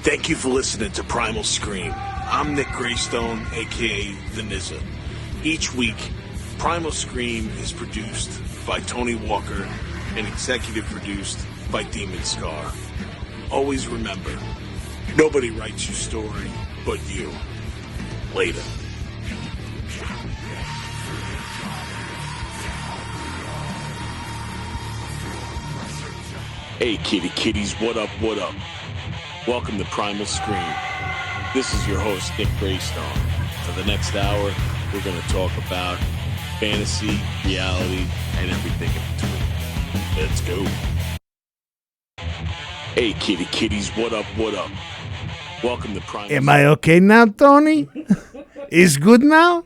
Thank you for listening to Primal Scream. I'm Nick Graystone, aka The Nizza. Each week, Primal Scream is produced by Tony Walker and executive produced by Demon Scar. Always remember, nobody writes your story but you. Later. Hey kitties, what up, what up? Welcome to Primal Scream. This is your host, Nick Graystone. For the next hour, we're going to talk about fantasy, reality, and everything in between. Let's go. Hey kitties, what up, what up? Welcome to Primal Scream. Am I okay now, Tony? Is good now?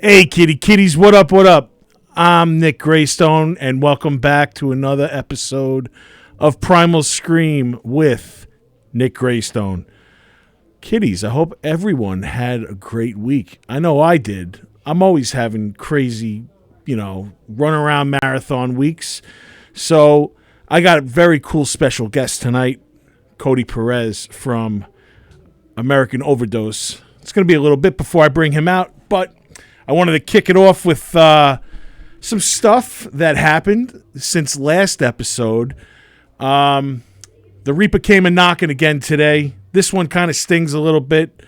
Hey kitties, what up, what up? I'm Nick Graystone, and welcome back to another episode of Primal Scream with Nick Graystone. Kiddies, I hope everyone had a great week. I know I did. I'm always having crazy, run around marathon weeks. So I got a very cool special guest tonight, Cody Perez from Amerakin Overdose. It's going to be a little bit before I bring him out, but I wanted to kick it off with some stuff that happened since last episode. The Reaper came a knocking again today. This one kind of stings a little bit.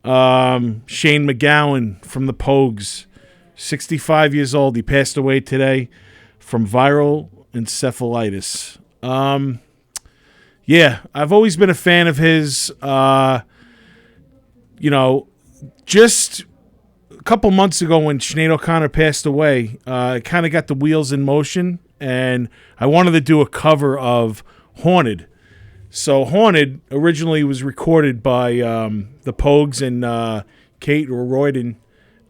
Shane McGowan from the Pogues, 65 years old. He passed away today from viral encephalitis. Yeah, I've always been a fan of his. Just a couple months ago when Sinead O'Connor passed away, I kind of got the wheels in motion, and I wanted to do a cover of Haunted. So Haunted originally was recorded by the Pogues and Kate Royden,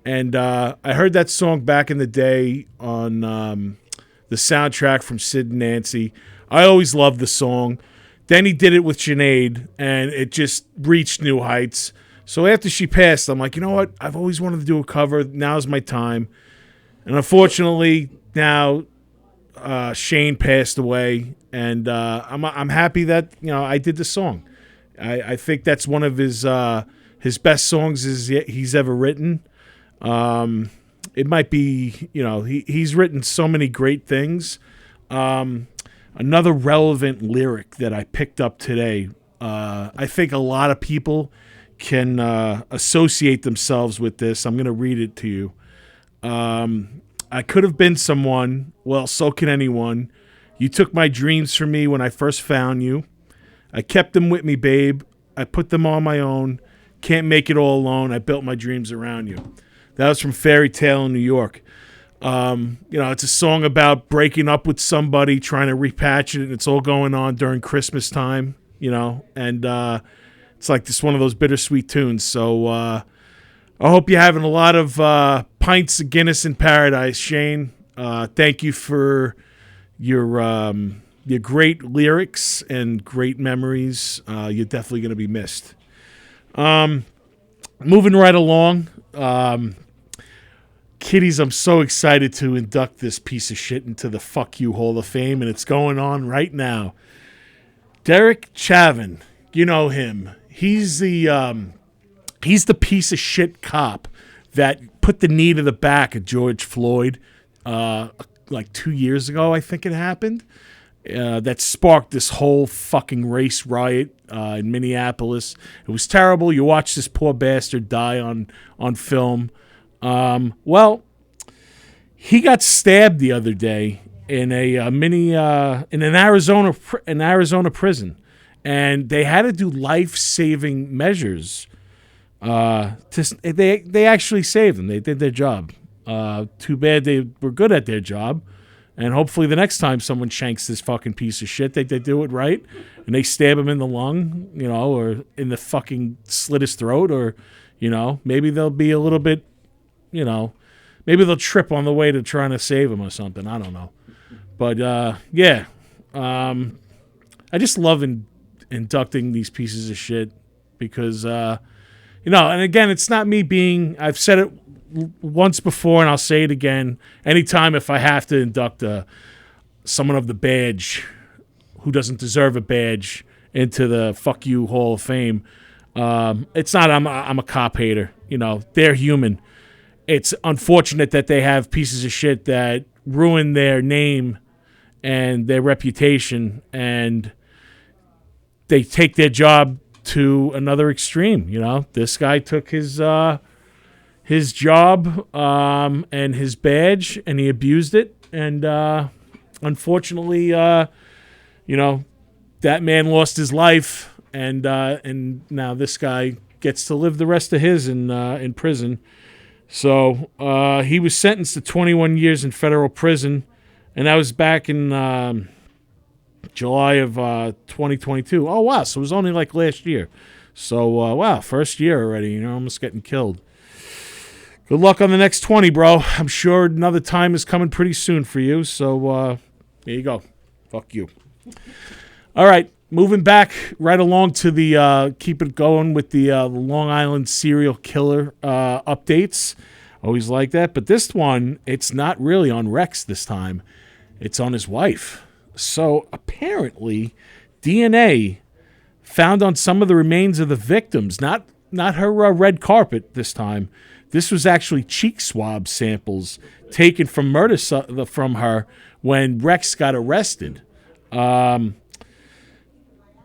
and I heard that song back in the day on the soundtrack from Sid and Nancy. I always loved the song. Then he did it with Sinead, and it just reached new heights. So after she passed, I'm like, you know what? I've always wanted to do a cover. Now's my time. And unfortunately, now Shane passed away, and I'm happy that I did the song. I think that's one of his best songs he's ever written. It might be he's written so many great things. Another relevant lyric that I picked up today. I think a lot of people can associate themselves with this. I'm going to read it to you. I could have been someone. Well, so can anyone. You took my dreams from me when I first found you. I kept them with me, babe. I put them on my own. Can't make it all alone. I built my dreams around you. That was from Fairy Tale in New York. It's a song about breaking up with somebody, trying to repatch it, and it's all going on during Christmas time, and it's like just one of those bittersweet tunes. So I hope you're having a lot of pints of Guinness in paradise, Shane. Thank you for your great lyrics and great memories. You're definitely going to be missed. Moving right along. Kiddies, I'm so excited to induct this piece of shit into the Fuck You Hall of Fame, and it's going on right now. Derek Chauvin, you know him. He's the piece of shit cop that put the knee to the back of George Floyd like 2 years ago, I think it happened. That sparked this whole fucking race riot in Minneapolis. It was terrible. You watch this poor bastard die on film. Well, he got stabbed the other day in in an Arizona prison, and they had to do life-saving measures. They actually saved them. They did their job. Too bad they were good at their job, and hopefully the next time someone shanks this fucking piece of shit, they do it right, and they stab him in the lung, or in the fucking slit his throat, or maybe they'll be a little bit. Maybe they'll trip on the way to trying to save him or something. I don't know. But, yeah. I just love inducting these pieces of shit because, and again, it's not me I've said it once before and I'll say it again. Anytime if I have to induct someone of the badge who doesn't deserve a badge, into the fuck you Hall of Fame. It's not I'm a cop hater. They're human. It's unfortunate that they have pieces of shit that ruin their name and their reputation, and they take their job to another extreme. This guy took his job and his badge, and he abused it. And unfortunately, that man lost his life, and now this guy gets to live the rest of his in prison. So he was sentenced to 21 years in federal prison, and that was back in July of 2022. Oh, wow. So it was only like last year. So, wow, first year already. You're almost getting killed. Good luck on the next 20, bro. I'm sure another time is coming pretty soon for you. So, there you go. Fuck you. All right. Moving back right along to the keep it going with the Long Island serial killer updates. Always like that. But this one, it's not really on Rex this time. It's on his wife. So apparently, DNA found on some of the remains of the victims, not her red carpet this time. This was actually cheek swab samples taken from from her when Rex got arrested.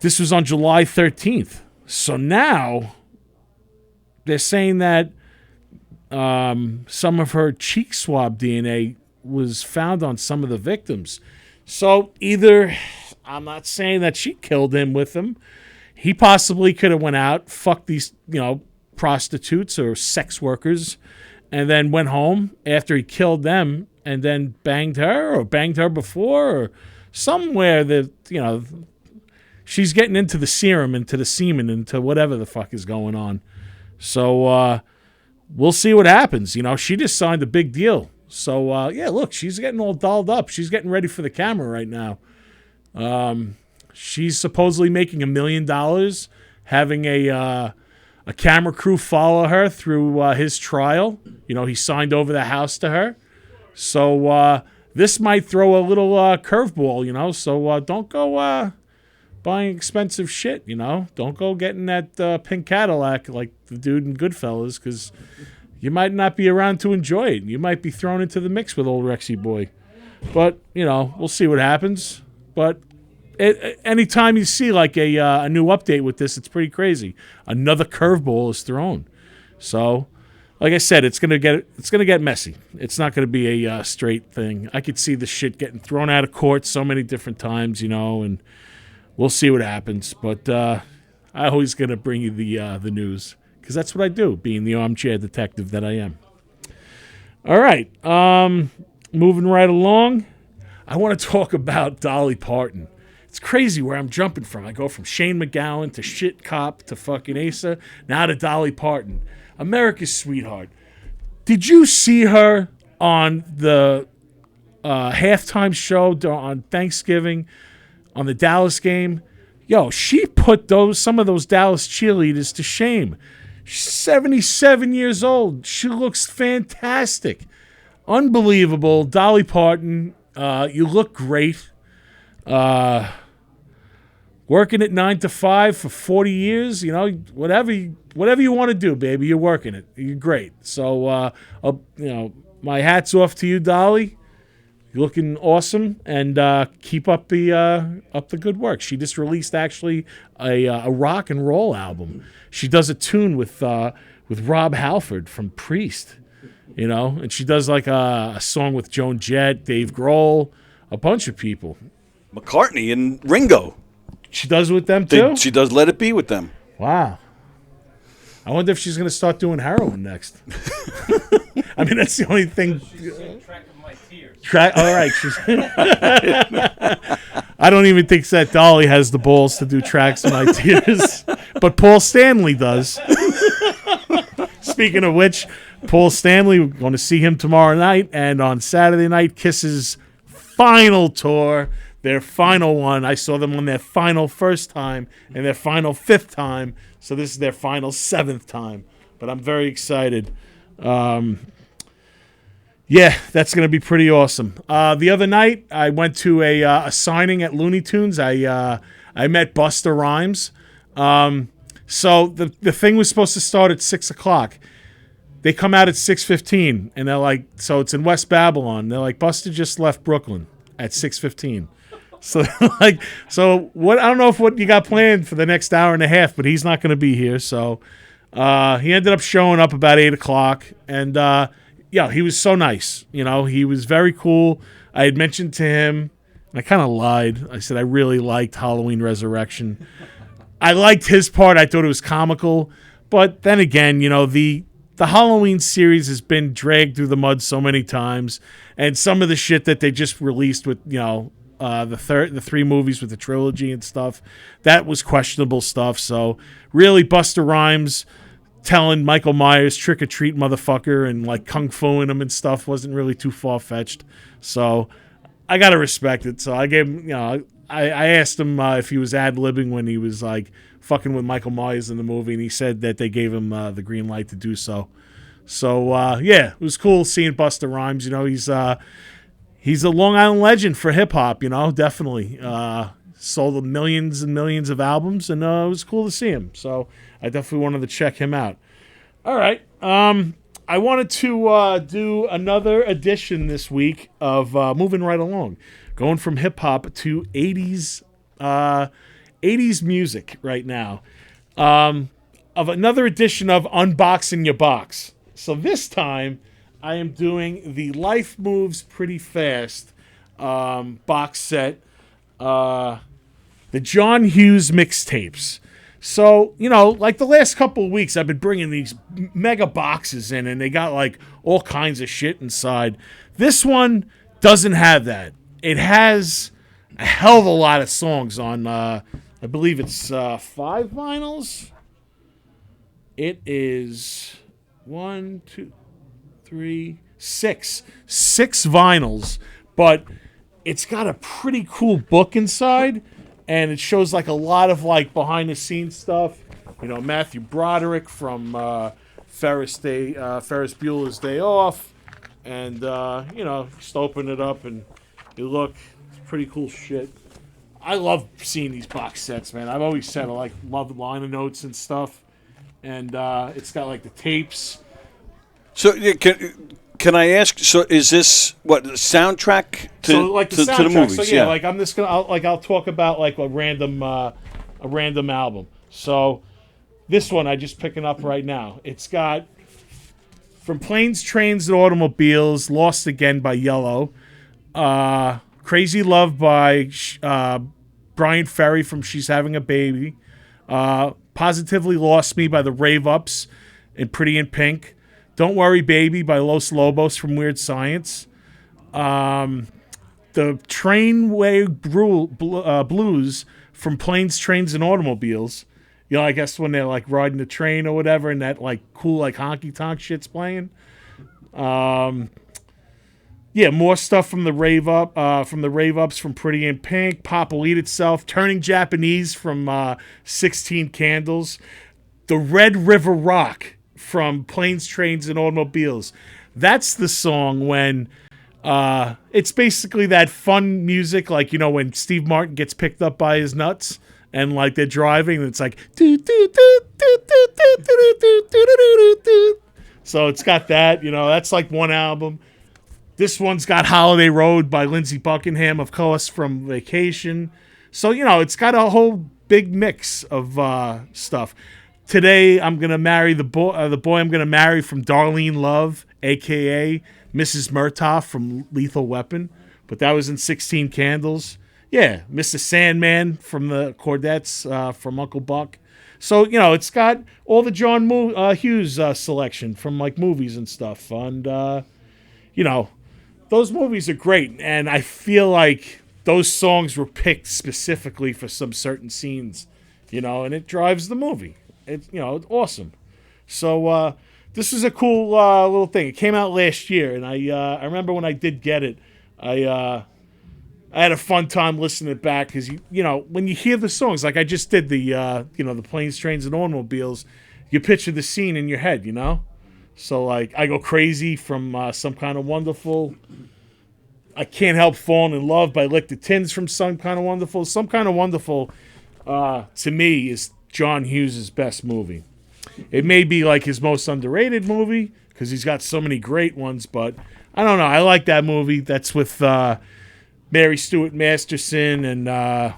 This was on July 13th. So now they're saying that some of her cheek swab DNA was found on some of the victims. So either, I'm not saying that she killed him with him. He possibly could have went out, fucked these, prostitutes or sex workers, and then went home after he killed them and then banged her or banged her before or somewhere that, she's getting into the serum, into the semen, into whatever the fuck is going on. So we'll see what happens. She just signed a big deal. So, look, she's getting all dolled up. She's getting ready for the camera right now. She's supposedly making $1 million, having a camera crew follow her through his trial. He signed over the house to her. So this might throw a little curveball, So don't go buying expensive shit, Don't go getting that pink Cadillac like the dude in Goodfellas, because you might not be around to enjoy it. You might be thrown into the mix with old Rexy boy. But, we'll see what happens. But anytime you see like a new update with this, it's pretty crazy. Another curveball is thrown. So, like I said, it's gonna get messy. It's not gonna be a straight thing. I could see the shit getting thrown out of court so many different times, and we'll see what happens. But I always gonna bring you the news, because that's what I do, being the armchair detective that I am. All right, moving right along, I want to talk about Dolly Parton. It's crazy where I'm jumping from. I go from Shane McGowan to Shit Cop to fucking Asa, now to Dolly Parton. America's sweetheart. Did you see her on the halftime show on Thanksgiving on the Dallas game? Yo, she put some of those Dallas cheerleaders to shame. She's 77 years old. She looks fantastic. Unbelievable. Dolly Parton, you look great. Working at 9 to 5 for 40 years, whatever you want to do, baby, you're working it. You're great. So, my hat's off to you, Dolly. You're looking awesome, and keep up the good work. She just released actually a rock and roll album. She does a tune with Rob Halford from Priest, and she does like a song with Joan Jett, Dave Grohl, a bunch of people. McCartney and Ringo. She does with them too? She does Let It Be with them. Wow. I wonder if she's going to start doing heroin next. I mean, that's the only thing. Track of my tears. All right. I don't even think that Dolly has the balls to do Tracks of My Tears, but Paul Stanley does. Speaking of which, Paul Stanley, we're going to see him tomorrow night, and on Saturday night, Kiss's final tour. Their final one. I saw them on their final first time and their final 5th time. So this is their final 7th time. But I'm very excited. Yeah, that's going to be pretty awesome. The other night, I went to a signing at Looney Tunes. I I met Busta Rhymes. So the thing was supposed to start at 6 o'clock. They come out at 6:15, and they're like, so it's in West Babylon. They're like, Busta just left Brooklyn at 6:15. So what? I don't know what you got planned for the next hour and a half, but he's not going to be here. So he ended up showing up about 8 o'clock, and he was so nice. He was very cool. I had mentioned to him, and I kind of lied. I said I really liked Halloween Resurrection. I liked his part. I thought it was comical, but then again, the Halloween series has been dragged through the mud so many times, and some of the shit that they just released with, the 3 movies with the trilogy and stuff, that was questionable stuff. So really, Busta Rhymes telling Michael Myers trick or treat motherfucker and like kung fuing him and stuff wasn't really too far fetched. So I gotta respect it. So I gave him, I asked him if he was ad-libbing when he was like fucking with Michael Myers in the movie, and he said that they gave him the green light to do so. So it was cool seeing Busta Rhymes. He's a Long Island legend for hip hop. Definitely sold millions and millions of albums, and it was cool to see him. So I definitely wanted to check him out. All right, I wanted to do another edition this week of moving right along. Going from hip-hop to 80s music right now. Of another edition of Unboxing Your Box. So this time, I am doing the Life Moves Pretty Fast box set. The John Hughes mixtapes. So, like the last couple of weeks, I've been bringing these mega boxes in, and they got, like, all kinds of shit inside. This one doesn't have that. It has a hell of a lot of songs on, I believe it's 5 vinyls. It is 1, 2, 3, 6. 6 vinyls, but it's got a pretty cool book inside, and it shows like a lot of like behind the scenes stuff. Matthew Broderick from Ferris Bueller's Day Off, and just open it up and you look, it's pretty cool shit. I love seeing these box sets, man. I've always said I love liner notes and stuff, and it's got like the tapes. So can I ask? So is this what the soundtrack to the movies? So like I'm just gonna I'll talk about like a random album. So this one I just picking up right now. It's got From Planes, Trains, and Automobiles, Lost Again by Yellow. Crazy Love by Brian Ferry from She's Having a Baby. Positively Lost Me by the Rave Ups and Pretty in Pink. Don't Worry Baby by Los Lobos from Weird Science. The Trainway Blues from Planes, Trains, and Automobiles. I guess when they're like riding the train or whatever, and that like cool like honky tonk shit's playing. More stuff from the Rave Ups from Pretty in Pink. Pop Will Eat Itself. Turning Japanese from 16 Candles. The Red River Rock from Planes, Trains, and Automobiles. That's the song when it's basically that fun music, like when Steve Martin gets picked up by his nuts and like they're driving, and it's like so it's got that. That's like one album. This one's got Holiday Road by Lindsey Buckingham, of course, from Vacation. So, it's got a whole big mix of stuff. Today, I'm going to marry the boy I'm going to marry from Darlene Love, a.k.a. Mrs. Murtaugh from Lethal Weapon. But that was in 16 Candles. Yeah, Mr. Sandman from the Chordettes from Uncle Buck. So, it's got all the John Hughes selection from, like, movies and stuff. And, those movies are great, and I feel like those songs were picked specifically for some certain scenes, and it drives the movie. It's awesome. So this is a cool little thing. It came out last year, and I remember when I did get it, I had a fun time listening it back because when you hear the songs, like I just did the Planes, Trains, and Automobiles, you picture the scene in your head, So, like, I Go Crazy from Some Kind of Wonderful. I Can't Help Falling in Love by Lick the Tins from Some Kind of Wonderful. Some Kind of Wonderful to me, is John Hughes' best movie. It may be like his most underrated movie because he's got so many great ones, but I don't know. I like that movie. That's with Mary Stuart Masterson and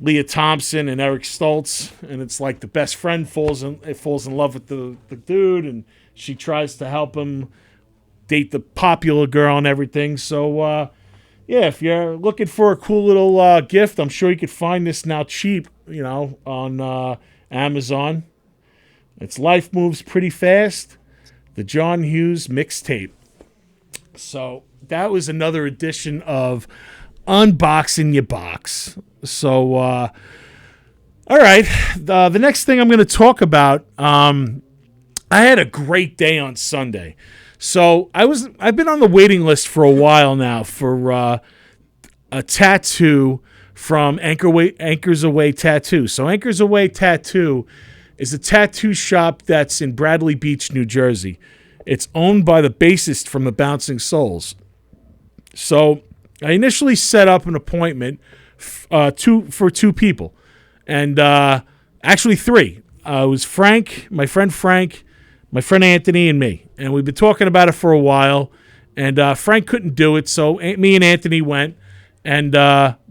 Leah Thompson and Eric Stoltz, and it's like the best friend falls in love with the dude, and she tries to help him date the popular girl and everything. So, yeah, if you're looking for a cool little gift, I'm sure you could find this now cheap, on Amazon. It's Life Moves Pretty Fast, the John Hughes mixtape. So that was another edition of Unboxing Your Box. So, all right, the next thing I'm going to talk about, I had a great day on Sunday. So I've been on the waiting list for a while now for a tattoo from Anchors Away Tattoo. So Anchors Away Tattoo is a tattoo shop that's in Bradley Beach, New Jersey. It's owned by the bassist from the Bouncing Souls. So I initially set up an appointment for two people, and actually three. It was Frank, my friend Anthony, and me. And we've been talking about it for a while, and Frank couldn't do it, so me and Anthony went, and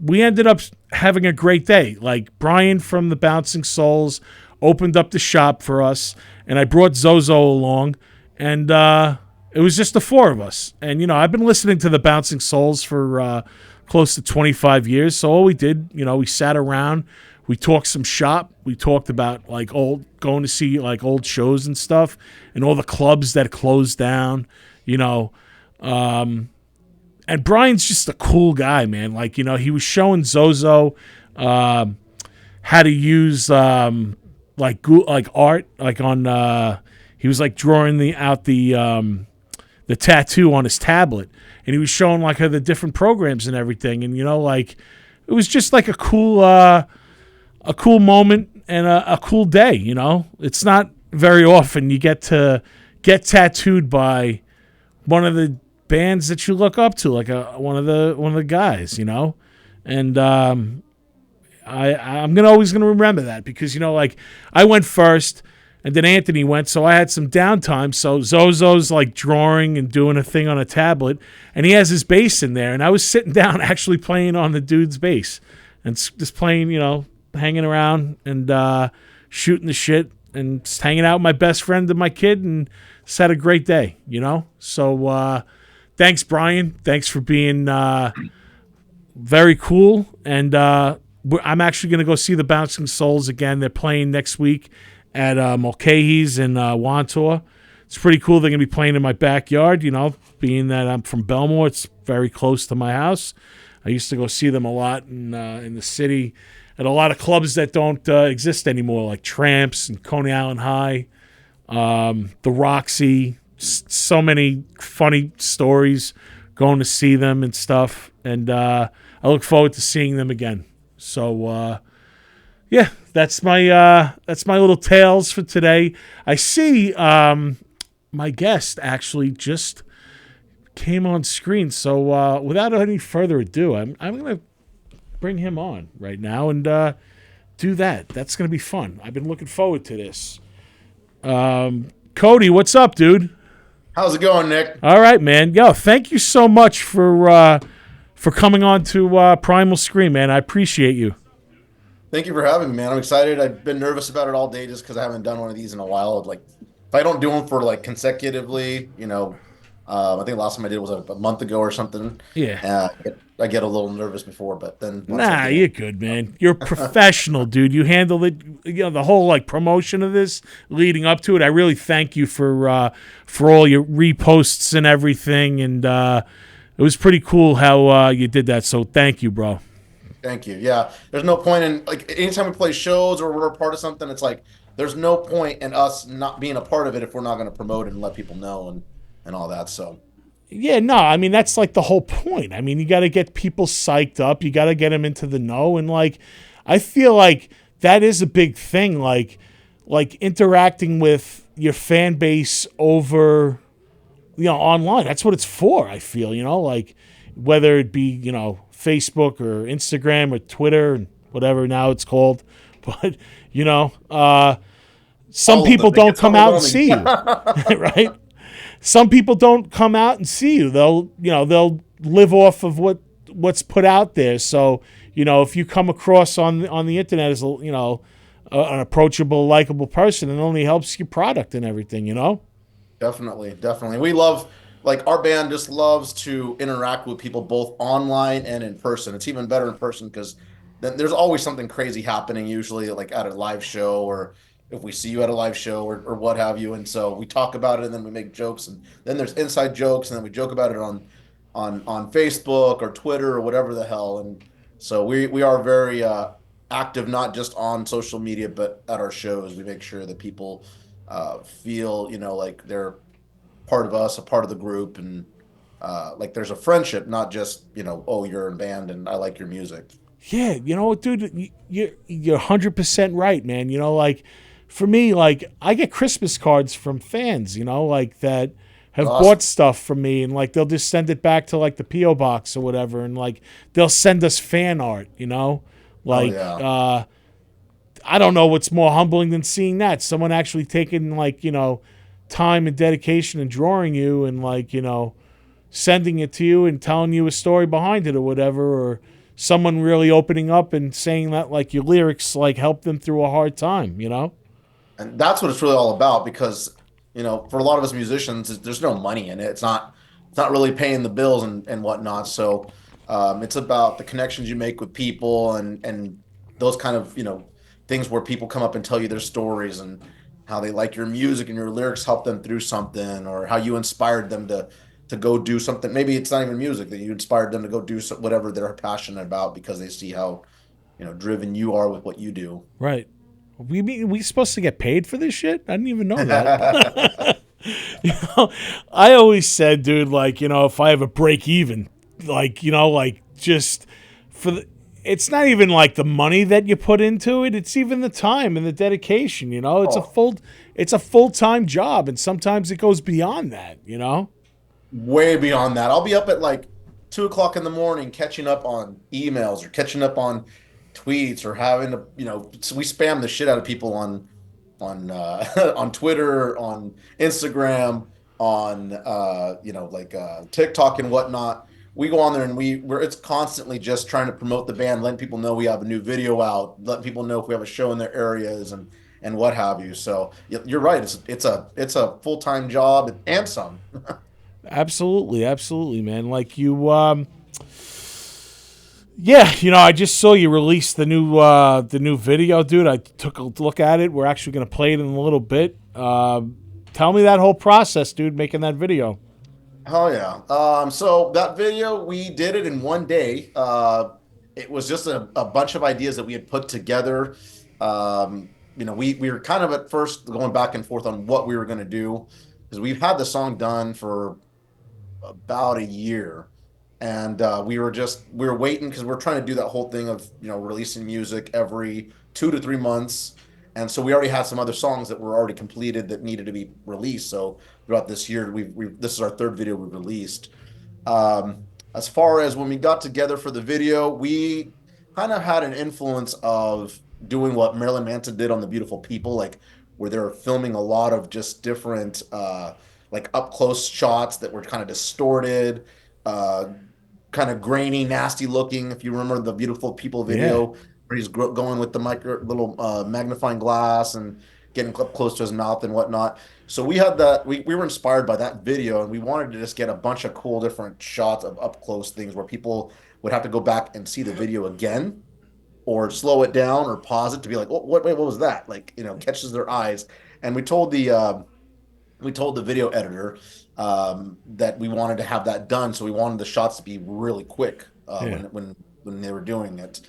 we ended up having a great day. Like, Bryan from the Bouncing Souls opened up the shop for us, and I brought Zozo along, and it was just the four of us. And, I've been listening to the Bouncing Souls for close to 25 years, so all we did, we sat around, we talked some shop, we talked about, going to see, old shows and stuff, and all the clubs that closed down, and Bryan's just a cool guy, man. He was showing Zozo how to use art, on he was drawing out the tattoo on his tablet, and he was showing her the different programs and everything, and it was just a cool moment and a cool day. It's not very often you get to get tattooed by one of the bands that you look up to, one of the guys, and I'm always gonna remember that because I went first and then Anthony went, so I had some downtime. So Zozo's drawing and doing a thing on a tablet, and he has his bass in there, and I was sitting down actually playing on the dude's bass and just playing, hanging around and shooting the shit and just hanging out with my best friend and my kid, and just had a great day, So thanks, Bryan. Thanks for being very cool. And I'm actually going to go see the Bouncing Souls again. They're playing next week at Mulcahy's in Wantor. It's pretty cool. They're going to be playing in my backyard, being that I'm from Belmore. It's very close to my house. I used to go see them a lot in the city at a lot of clubs that don't exist anymore, like Tramps and Coney Island High, the Roxy. So many funny stories going to see them and stuff, and I look forward to seeing them again. So yeah, that's my little tales for today. I see my guest actually just came on screen, so without any further ado, I'm gonna bring him on right now and do that. That's gonna be fun. I've been looking forward to this. Cody, what's up, dude? How's it going, Nick? All right, man. Yo, thank you so much for coming on to Primal Scream, man. I appreciate you. Thank you for having me, man. I'm excited. I've been nervous about it all day just because I haven't done one of these in a while. If I don't do them for consecutively, I think the last time I did was a month ago or something. Yeah. I get a little nervous before, but then you're good, man. You're a professional, dude. You handled it. The whole promotion of this leading up to it. I really thank you for all your reposts and everything, and it was pretty cool how you did that. So thank you, bro. Thank you. Yeah, there's no point in anytime we play shows or we're a part of something. It's there's no point in us not being a part of it if we're not going to promote it and let people know and all that. So. Yeah, no, I mean, that's the whole point. I mean, you got to get people psyched up. You got to get them into the know. And I feel like that is a big thing. Like interacting with your fan base over, online. That's what it's for, I feel, whether it be, Facebook or Instagram or Twitter. whatever now it's called. But, some All of people them. It don't gets come out and overwhelming. see you, right? Some people don't come out and see you. They'll live off of what's put out there. So, if you come across on the internet as an approachable, likable person, it only helps your product and everything, Definitely. We love, like, our band just loves to interact with people both online and in person. It's even better in person because then there's always something crazy happening, usually like at a live show, or if we see you at a live show, or what have you. And so we talk about it, and then we make jokes, and then there's inside jokes, and then we joke about it on Facebook or Twitter or whatever the hell. And so we are very active, not just on social media, but at our shows. We make sure that people feel, like they're part of us, a part of the group, and like there's a friendship, not just, oh, you're in band and I like your music. Yeah, you know what, dude? You're 100% right, man. Like, for me, like, I get Christmas cards from fans, like, that have Awesome. bought stuff from me, and, like, they'll just send it back to, like, the P.O. box or whatever, and, like, they'll send us fan art, Like, yeah. I don't know what's more humbling than seeing that. Someone actually taking, like, time and dedication and drawing you and, like, sending it to you and telling you a story behind it or whatever, or someone really opening up and saying that, like, your lyrics, like, helped them through a hard time, And that's what it's really all about, because, for a lot of us musicians, there's no money in it. It's not really paying the bills and whatnot. So it's about the connections you make with people, and those kind of, things where people come up and tell you their stories, and how they like your music and your lyrics help them through something, or how you inspired them to go do something. Maybe it's not even music, that you inspired them to go do whatever they're passionate about, because they see how, driven you are with what you do. Right. We supposed to get paid for this shit? I didn't even know that. I always said, dude, like, if I have a break even, like, like, just for it's not even like the money that you put into it. It's even the time and the dedication, it's a full-time job. And sometimes it goes beyond that, Way beyond that. I'll be up at like 2 o'clock in the morning catching up on emails, or catching up on tweets, or having to, so we spam the shit out of people on on Twitter, on Instagram, on TikTok and whatnot. We go on there, and it's constantly just trying to promote the band, letting people know we have a new video out, letting people know if we have a show in their areas, and what have you. So you're right. It's a full-time job and some. Absolutely, man. Like, yeah, I just saw you release the new video, dude. I took a look at it. We're actually going to play it in a little bit. Tell me that whole process, dude, making that video. Oh yeah. So that video, we did it in one day. It was just a bunch of ideas that we had put together. We were kind of at first going back and forth on what we were going to do, because we've had the song done for about a year, and we were waiting, because we're trying to do that whole thing of releasing music every 2 to 3 months. And so we already had some other songs that were already completed that needed to be released. So throughout this year, this is our third video we've released. As far as when we got together for the video, we kind of had an influence of doing what Marilyn Manson did on The Beautiful People, like, where they were filming a lot of just different like up close shots that were kind of distorted, kind of grainy, nasty looking. If you remember the Beautiful People video, where he's going with the little magnifying glass and getting up close to his mouth and whatnot. So we had that. We were inspired by that video, and we wanted to just get a bunch of cool different shots of up close things where people would have to go back and see the video again, or slow it down, or pause it to be like, what was that? Like, catches their eyes. And we told the video editor that we wanted to have that done. So we wanted the shots to be really quick when they were doing it.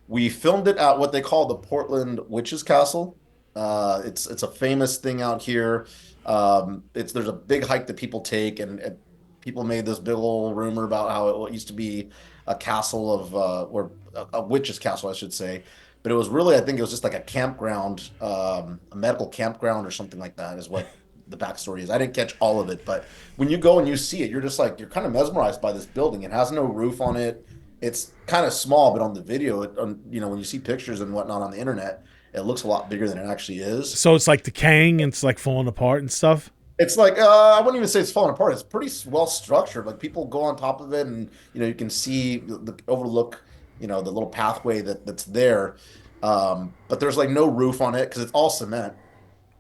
We filmed it at what they call the Portland Witches Castle. It's a famous thing out here. There's a big hike that people take, and people made this big old rumor about how it used to be a castle or a witch's castle, I should say. But it was really, I think it was just like a campground, a medical campground or something like that, is what the backstory is. I didn't catch all of it, but when you go and you see it, you're just like, you're kind of mesmerized by this building. It has no roof on it. it's kind of small, but on the video, when you see pictures and whatnot on the internet, it looks a lot bigger than it actually is. So it's like decaying and it's like falling apart and stuff. It's like I wouldn't even say it's falling apart. It's pretty well structured. Like people go on top of it, and you can see the overlook, the little pathway that's there. But there's like no roof on it because it's all cement,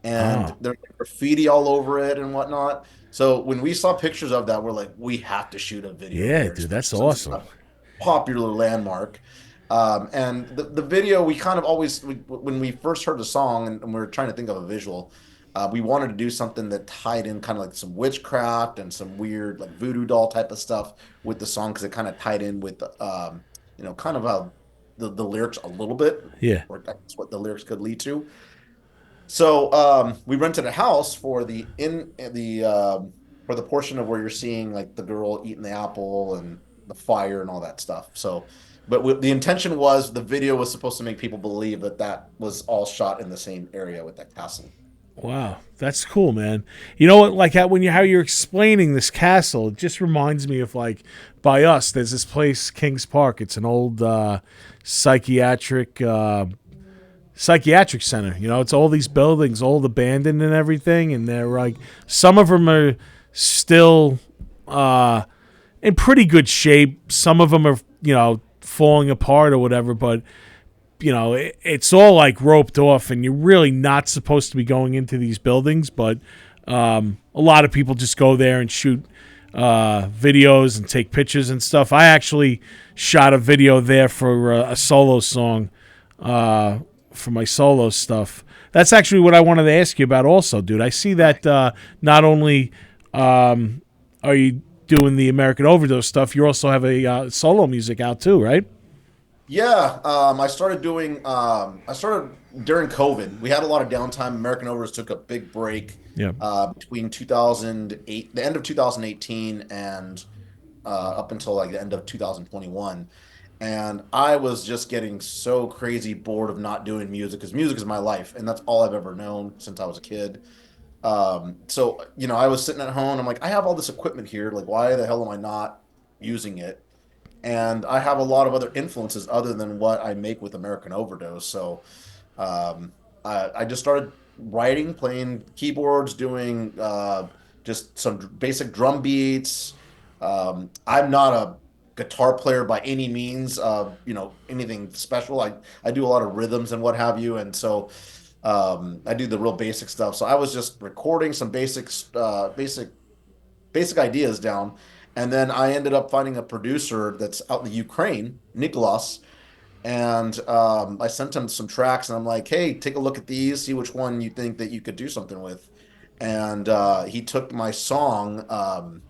and Oh, there's graffiti all over it and whatnot. So when we saw pictures of that, we're like, we have to shoot a video yeah, here, dude, that's since it's awesome. a popular landmark. And the video, we kind of always, when we first heard the song and we were trying to think of a visual, we wanted to do something that tied in kind of like some witchcraft and some weird like voodoo doll type of stuff with the song because it kind of tied in with, kind of how the lyrics a little bit, Yeah. or that's what the lyrics could lead to. So we rented a house for the portion of where you're seeing like the girl eating the apple and the fire and all that stuff. So, but the intention was the video was supposed to make people believe that that was all shot in the same area with that castle. Wow, that's cool, man. You know what? Like how you're explaining this castle, it just reminds me of like by us. There's this place, Kings Park. It's an old psychiatric psychiatric center. It's all these buildings, all abandoned and everything, and they're like some of them are still in pretty good shape. Some of them are falling apart or whatever, but it's all like roped off, and you're really not supposed to be going into these buildings. But a lot of people just go there and shoot videos and take pictures and stuff. I actually shot a video there for a solo song. For my solo stuff. That's actually what I wanted to ask you about also, dude. I see that not only are you doing the Amerakin Overdose stuff, you also have a solo music out too, right? Yeah, I started during COVID. We had a lot of downtime. American Overdose took a big break Yeah. between 2008, the end of 2018, and up until like the end of 2021. And I was just getting so crazy bored of not doing music because music is my life, and that's all I've ever known since I was a kid. So I was sitting at home. I'm like, I have all this equipment here. Like, why the hell am I not using it? And I have a lot of other influences other than what I make with American Overdose. So I just started writing, playing keyboards, doing just some basic drum beats. I'm not a guitar player by any means, anything special. I do a lot of rhythms and what have you. And so I do the real basic stuff. So I was just recording some basic ideas down. And then I ended up finding a producer that's out in the Ukraine, Nicholas, and I sent him some tracks, and I'm like, "Hey, take a look at these, see which one you think that you could do something with." And he took my song.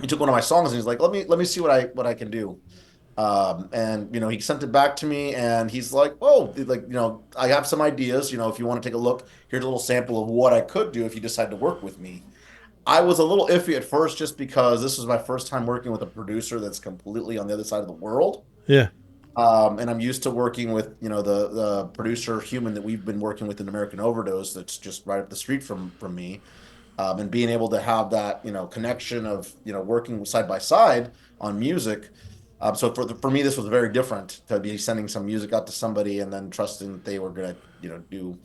He took one of my songs, and he's like, "Let me see what I can do." And he sent it back to me, and he's like, "Whoa, like I have some ideas. If you want to take a look, here's a little sample of what I could do if you decide to work with me." I was a little iffy at first just because this was my first time working with a producer that's completely on the other side of the world. Yeah. And I'm used to working with, the producer human that we've been working with in American Overdose that's just right up the street from me. And being able to have that, connection of, working side by side on music. So for me, this was very different to be sending some music out to somebody and then trusting that they were going to,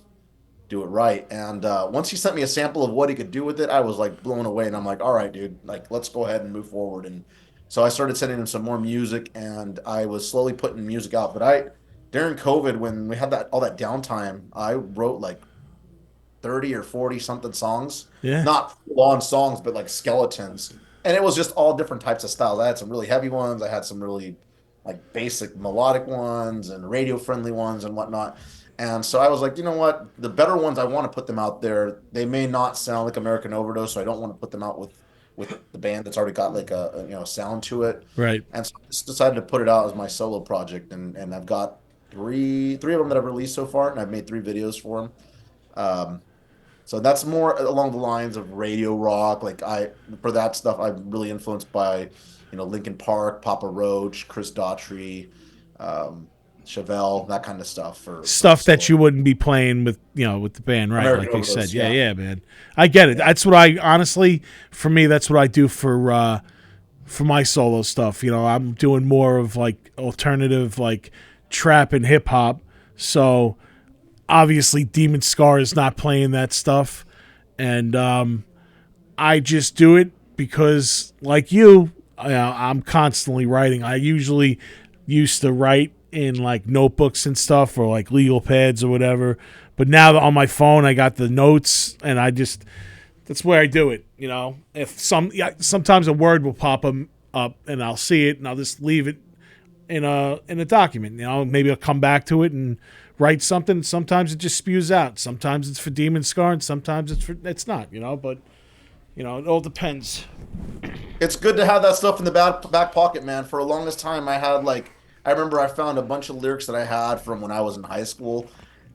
do it right. And once he sent me a sample of what he could do with it, I was like blown away. And I'm like, all right, dude, like let's go ahead and move forward. And so I started sending him some more music, and I was slowly putting music out. But during COVID, when we had all that downtime, I wrote like 30 or 40 something songs, Yeah. not long songs, but like skeletons. And it was just all different types of styles. I had some really heavy ones. I had some really like basic melodic ones and radio friendly ones and whatnot. And so I was like, you know what? The better ones, I want to put them out there. They may not sound like American Overdose, so I don't want to put them out with the band that's already got like a sound to it. Right. And so I just decided to put it out as my solo project, and I've got three of them that I've released so far, and I've made 3 videos for them. So that's more along the lines of radio rock. Like for that stuff, I'm really influenced by, Linkin Park, Papa Roach, Chris Daughtry, Chevelle, that kind of stuff. For Stuff that solo. you wouldn't be playing with with the band, right? American Like you Overdose, said. Yeah, yeah. yeah, man. I get it. That's what I honestly, for me, that's what I do for for my solo stuff. I'm doing more of like alternative, like trap and hip hop. So obviously Demon Scar is not playing that stuff. And I just do it because, like you, I'm constantly writing. I usually used to write in like notebooks and stuff or like legal pads or whatever. But now on my phone, I got the notes, and that's where I do it. If sometimes a word will pop up, and I'll see it, and I'll just leave it in a document. Maybe I'll come back to it and write something. Sometimes it just spews out. Sometimes it's for Demon Scar, and sometimes it's not. But it all depends. It's good to have that stuff in the back pocket, man. For the longest time, I remember I found a bunch of lyrics that I had from when I was in high school,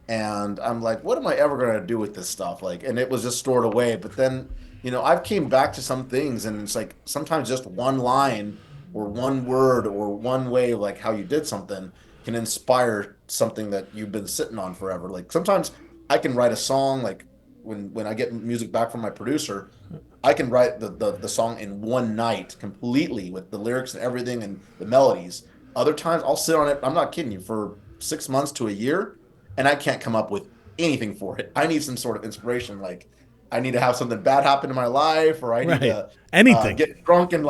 and I'm like, what am I ever gonna do with this stuff? And it was just stored away. But then, I've came back to some things, and it's like sometimes just one line or one word or one way of like how you did something can inspire something that you've been sitting on forever. Like sometimes I can write a song, like when I get music back from my producer, I can write the song in one night completely with the lyrics and everything and the melodies. Other times I'll sit on it, I'm not kidding you, for 6 months to a year, and I can't come up with anything for it. I need some sort of inspiration. Like I need to have something bad happen in my life, or I need to anything. Get drunk and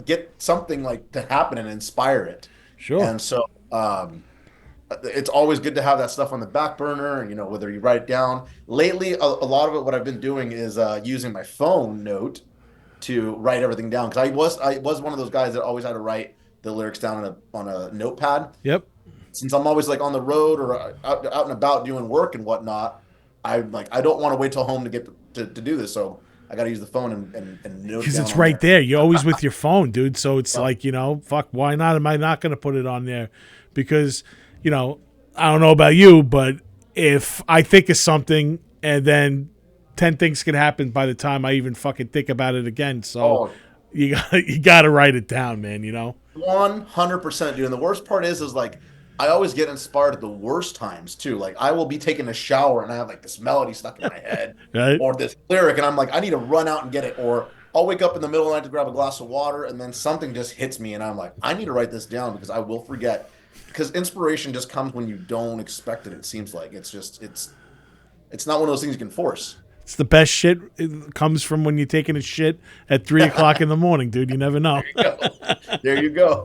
get something like to happen and inspire it. Sure. And so it's always good to have that stuff on the back burner, whether you write it down. Lately, a lot of it, what I've been doing is using my phone note to write everything down. Because I was one of those guys that always had to write the lyrics down on a notepad. Yep. Since I'm always like on the road or out and about doing work and whatnot, I don't want to wait till home to get to do this. So I got to use the phone and note because down it's right there. there. You're always with your phone, dude. So it's like, fuck, why not? Am I not going to put it on there? Because, I don't know about you, but if I think of something and then 10 things can happen by the time I even fucking think about it again. So you got to write it down, man, 100%, dude. And the worst part is like, I always get inspired at the worst times too. Like I will be taking a shower and I have like this melody stuck in my head right? Or this lyric, and I'm like, I need to run out and get it. Or I'll wake up in the middle of the night to grab a glass of water, and then something just hits me, and I'm like, I need to write this down because I will forget. Because inspiration just comes when you don't expect it. It seems like it's not one of those things you can force. It's the best shit. It comes from when you're taking a shit at 3 o'clock in the morning, dude. You never know. There you go.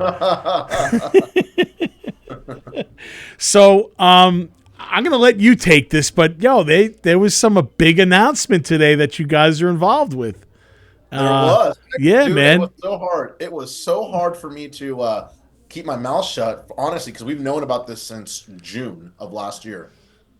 So, I'm gonna let you take this, but there was some big announcement today that you guys are involved with. There was, yeah, dude, man. It was so hard. It was so hard for me to keep my mouth shut, honestly, because we've known about this since June of last year,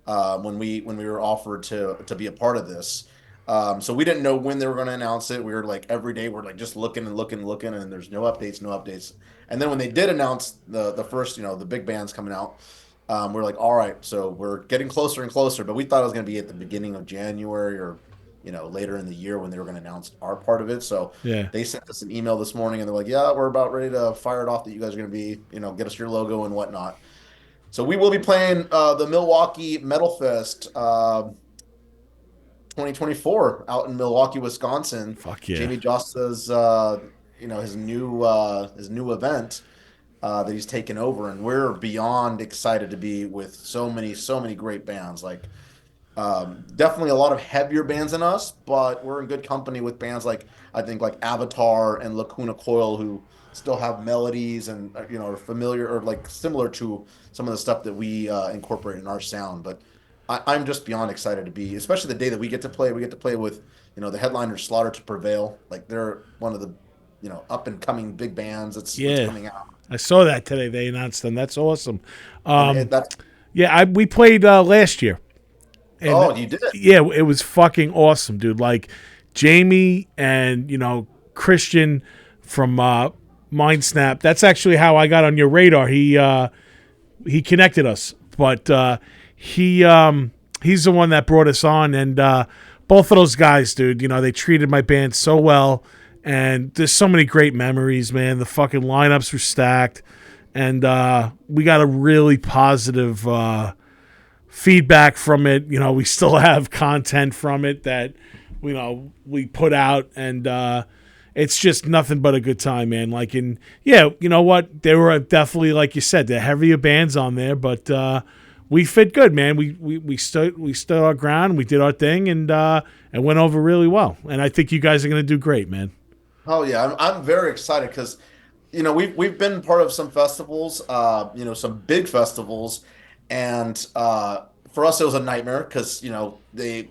when we were offered to be a part of this. So we didn't know when they were going to announce it. We were like every day we're like just looking, and there's no updates. And then when they did announce the first, the big band's coming out, we're like, all right, so we're getting closer and closer. But we thought it was going to be at the beginning of January or later in the year when they were going to announce our part of it. So they sent us an email this morning, and they're like, yeah, we're about ready to fire it off that you guys are going to be, get us your logo and whatnot. So we will be playing the Milwaukee Metal Fest 2024 out in Milwaukee, Wisconsin. Fuck yeah. Jamie Josta's his new event that he's taken over, and we're beyond excited to be with so many great bands. Like definitely a lot of heavier bands than us, but we're in good company with bands like Avatar and Lacuna Coil, who still have melodies and are familiar or like similar to some of the stuff that we incorporate in our sound. But I'm just beyond excited to be, especially the day that we get to play. We get to play with the headliner Slaughter to Prevail. Like they're one of the up and coming big bands that's coming out. I saw that today. They announced them. That's awesome. Yeah, we played last year. And you did? Yeah, it was fucking awesome, dude. Like Jamie and Christian from Mindsnap. That's actually how I got on your radar. He connected us, but he's the one that brought us on. And both of those guys, dude, they treated my band so well. And there's so many great memories, man. The fucking lineups were stacked. And we got a really positive feedback from it. We still have content from it that, we put out. And it's just nothing but a good time, man. Like, and yeah, you know what? There were definitely, like you said, the heavier bands on there, but we fit good, man. We stood our ground, we did our thing, and went over really well. And I think you guys are gonna do great, man. Oh yeah, I'm very excited because, we've been part of some festivals, some big festivals, and for us it was a nightmare because they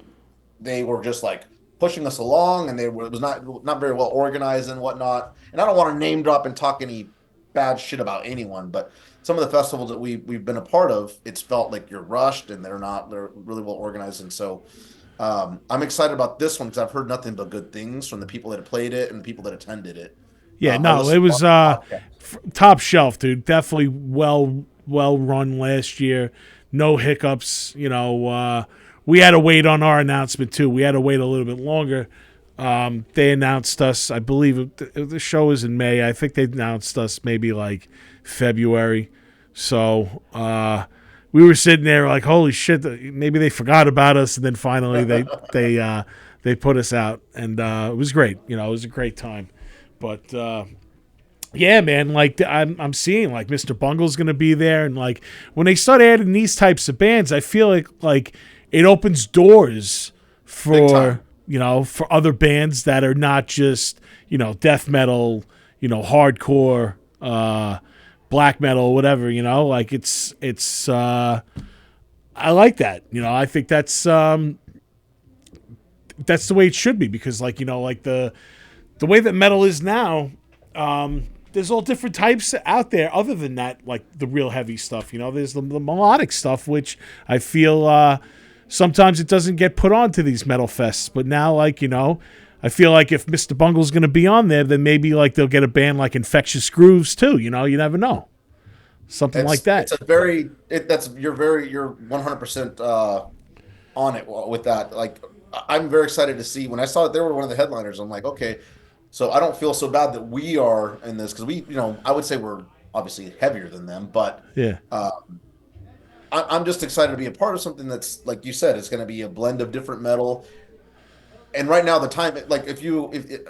were just like pushing us along, and it was not very well organized and whatnot. And I don't want to name drop and talk any bad shit about anyone, but some of the festivals that we've been a part of, it's felt like you're rushed and they're really well organized. And so I'm excited about this one because I've heard nothing but good things from the people that have played it and the people that attended it. Yeah, no, it was top shelf, dude. Definitely well run last year. No hiccups. We had to wait on our announcement too. We had to wait a little bit longer. They announced us, I believe the show is in May. I think they announced us maybe like February. So we were sitting there like, holy shit, maybe they forgot about us. And then finally they put us out, and it was great. It was a great time. But yeah, man, like I'm seeing like Mr. Bungle's going to be there, and like when they start adding these types of bands, I feel like it opens doors for for other bands that are not just death metal, hardcore, black metal, whatever. Like it's I like that. I think that's the way it should be, because like like the way that metal is now. There's all different types out there other than that, like the real heavy stuff. There's the melodic stuff, which I feel sometimes it doesn't get put onto these metal fests. But now, like, I feel like if Mr. Bungle's going to be on there, then maybe like they'll get a band like Infectious Grooves too. You never know. Something like that. You're 100% on it with that. Like, I'm very excited to see. When I saw that they were one of the headliners, I'm like, okay. So I don't feel so bad that we are in this, because we, I would say we're obviously heavier than them, but yeah, I'm just excited to be a part of something that's, like you said, it's going to be a blend of different metal. And right now, the time, like if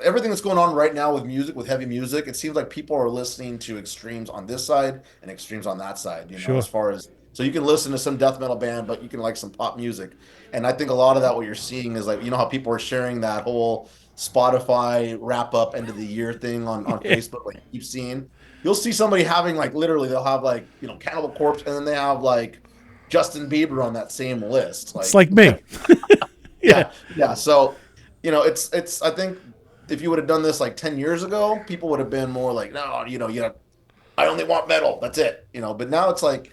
everything that's going on right now with music, with heavy music, it seems like people are listening to extremes on this side and extremes on that side. Sure. As far as, so you can listen to some death metal band, but you can like some pop music. And I think a lot of that, what you're seeing is like, how people are sharing that whole Spotify wrap up end of the year thing on Facebook. Like, you keep seeing, you'll see somebody having like, literally they'll have like Cannibal Corpse, and then they have like Justin Bieber on that same list. It's like me. yeah. So it's I think if you would have done this like 10 years ago, people would have been more like, no, I only want metal, that's it. But now it's like,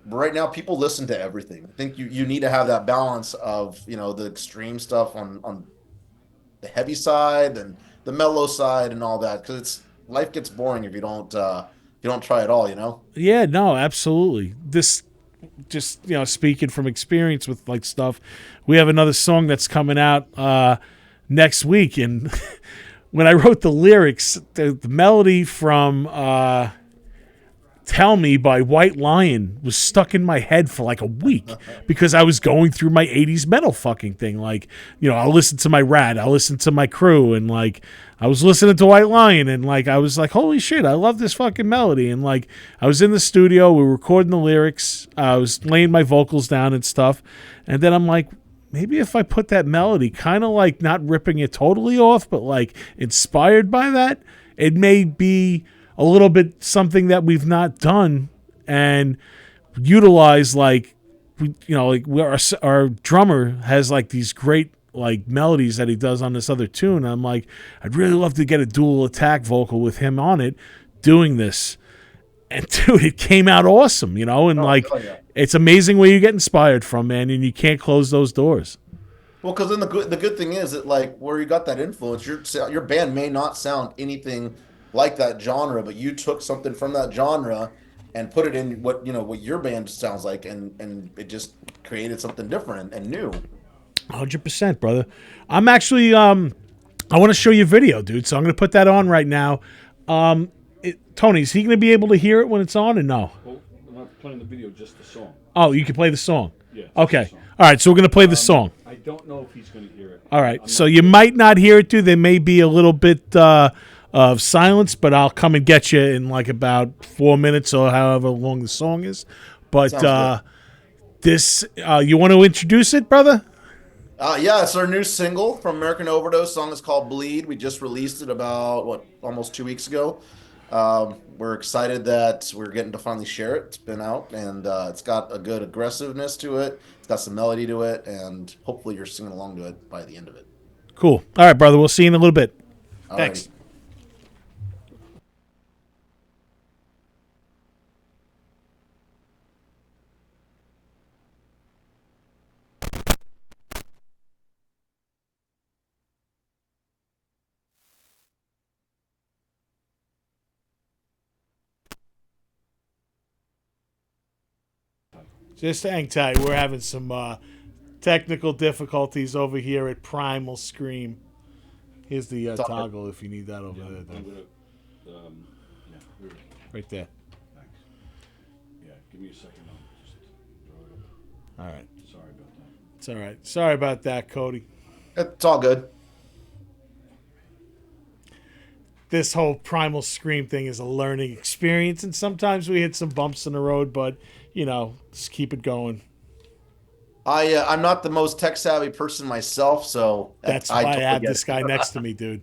right now people listen to everything. I think you need to have that balance of the extreme stuff on the heavy side and the mellow side and all that, because life gets boring if you don't try it all. Yeah, no, absolutely. This just speaking from experience with like stuff, we have another song that's coming out next week, and when I wrote the lyrics, the melody from Tell Me by White Lion was stuck in my head for like a week because I was going through my 80s metal fucking thing. Like, I'll listen to my Rat, I'll listen to my Crew, and like I was listening to White Lion, and like I was like, holy shit, I love this fucking melody. And like I was in the studio, we were recording the lyrics, I was laying my vocals down and stuff, and then I'm like, maybe if I put that melody, kind of like not ripping it totally off, but like inspired by that, it may be a little bit something that we've not done and utilize. Like, our drummer has like these great like melodies that he does on this other tune. I'm like, I'd really love to get a dual attack vocal with him on it doing this. And dude, it came out awesome, and it's amazing where you get inspired from, man, and you can't close those doors. Well, because then the good thing is that like where you got that influence, your band may not sound anything like that genre, but you took something from that genre and put it in what your band sounds like, and it just created something different and new. 100%, brother. I'm actually I want to show you a video, dude, so I'm going to put that on right now. Tony, is he going to be able to hear it when it's on, or no? Well, I'm not playing the video, just the song. Oh, you can play the song? Yeah. Okay. All right, so we're going to play the song. I don't know if he's going to hear it. All right, so you might not hear it, too. There may be a little bit of silence, but I'll come and get you in like about 4 minutes or however long the song is. But this, you want to introduce it, brother? Yeah, it's our new single from Amerakin Overdose. The song is called Bleed. We just released it about, almost 2 weeks ago. We're excited that we're getting to finally share it. It's been out, and it's got a good aggressiveness to it. It's got some melody to it, and hopefully you're singing along to it by the end of it. Cool. All right, brother. We'll see you in a little bit. Thanks. Just hang tight. We're having some technical difficulties over here at Primal Scream. Here's the toggle if you need that over there. Right there. Thanks. Yeah, give me a second. I'll just throw it up. All right. Sorry about that. It's all right. Sorry about that, Cody. It's all good. This whole Primal Scream thing is a learning experience, and sometimes we hit some bumps in the road, but, just keep it going. I'm not the most tech savvy person myself, so that's why I have this guy next to me, dude.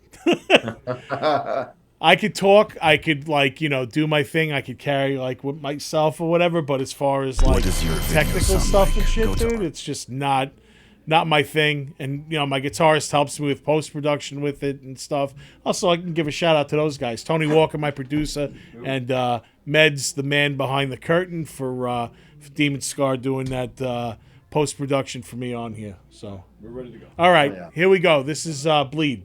I could talk, I could do my thing, I could carry with myself or whatever, but as far as technical stuff and shit, dude, it's just not my thing. And my guitarist helps me with post-production with it and stuff. Also, I can give a shout out to those guys, Tony Walker, my producer, and Meds, the man behind the curtain for Demon Scar, doing that post-production for me on here. So we're ready to go. All right, Here we go. This is Bleed.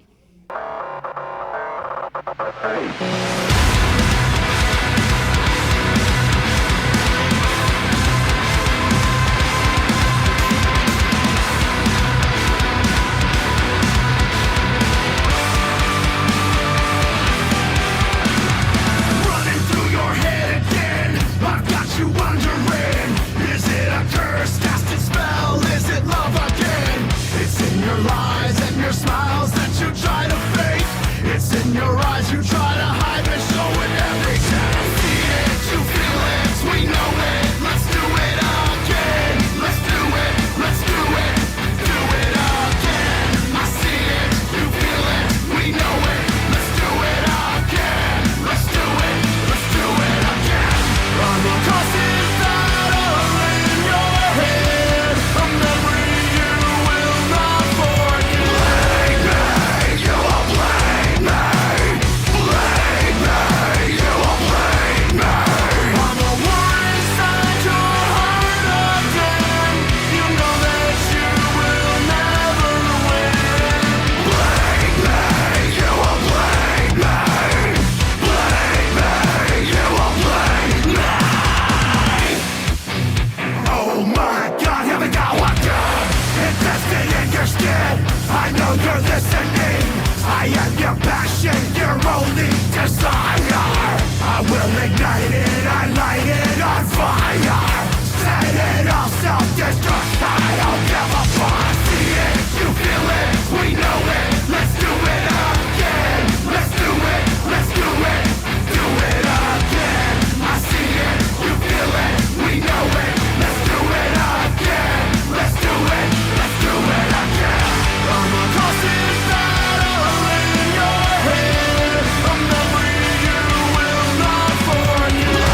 For you.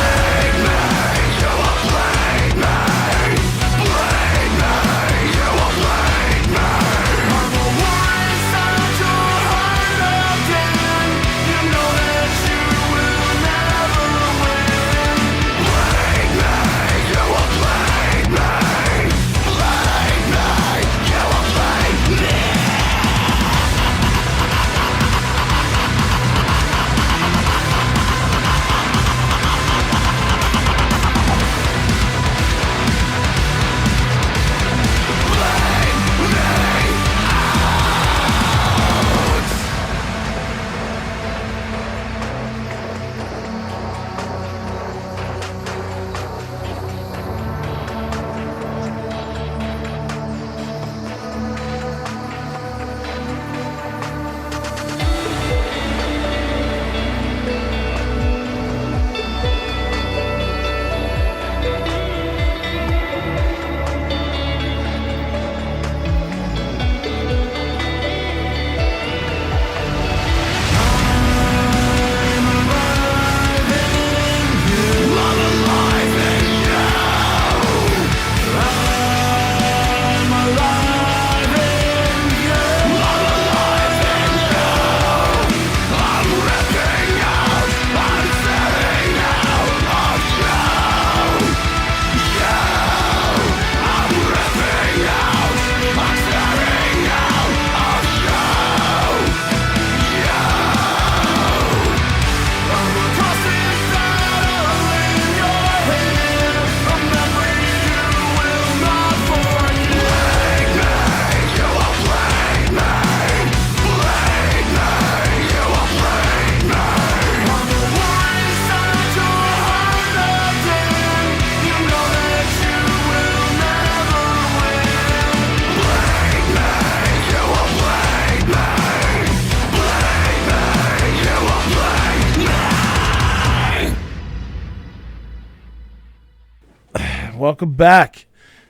Welcome back.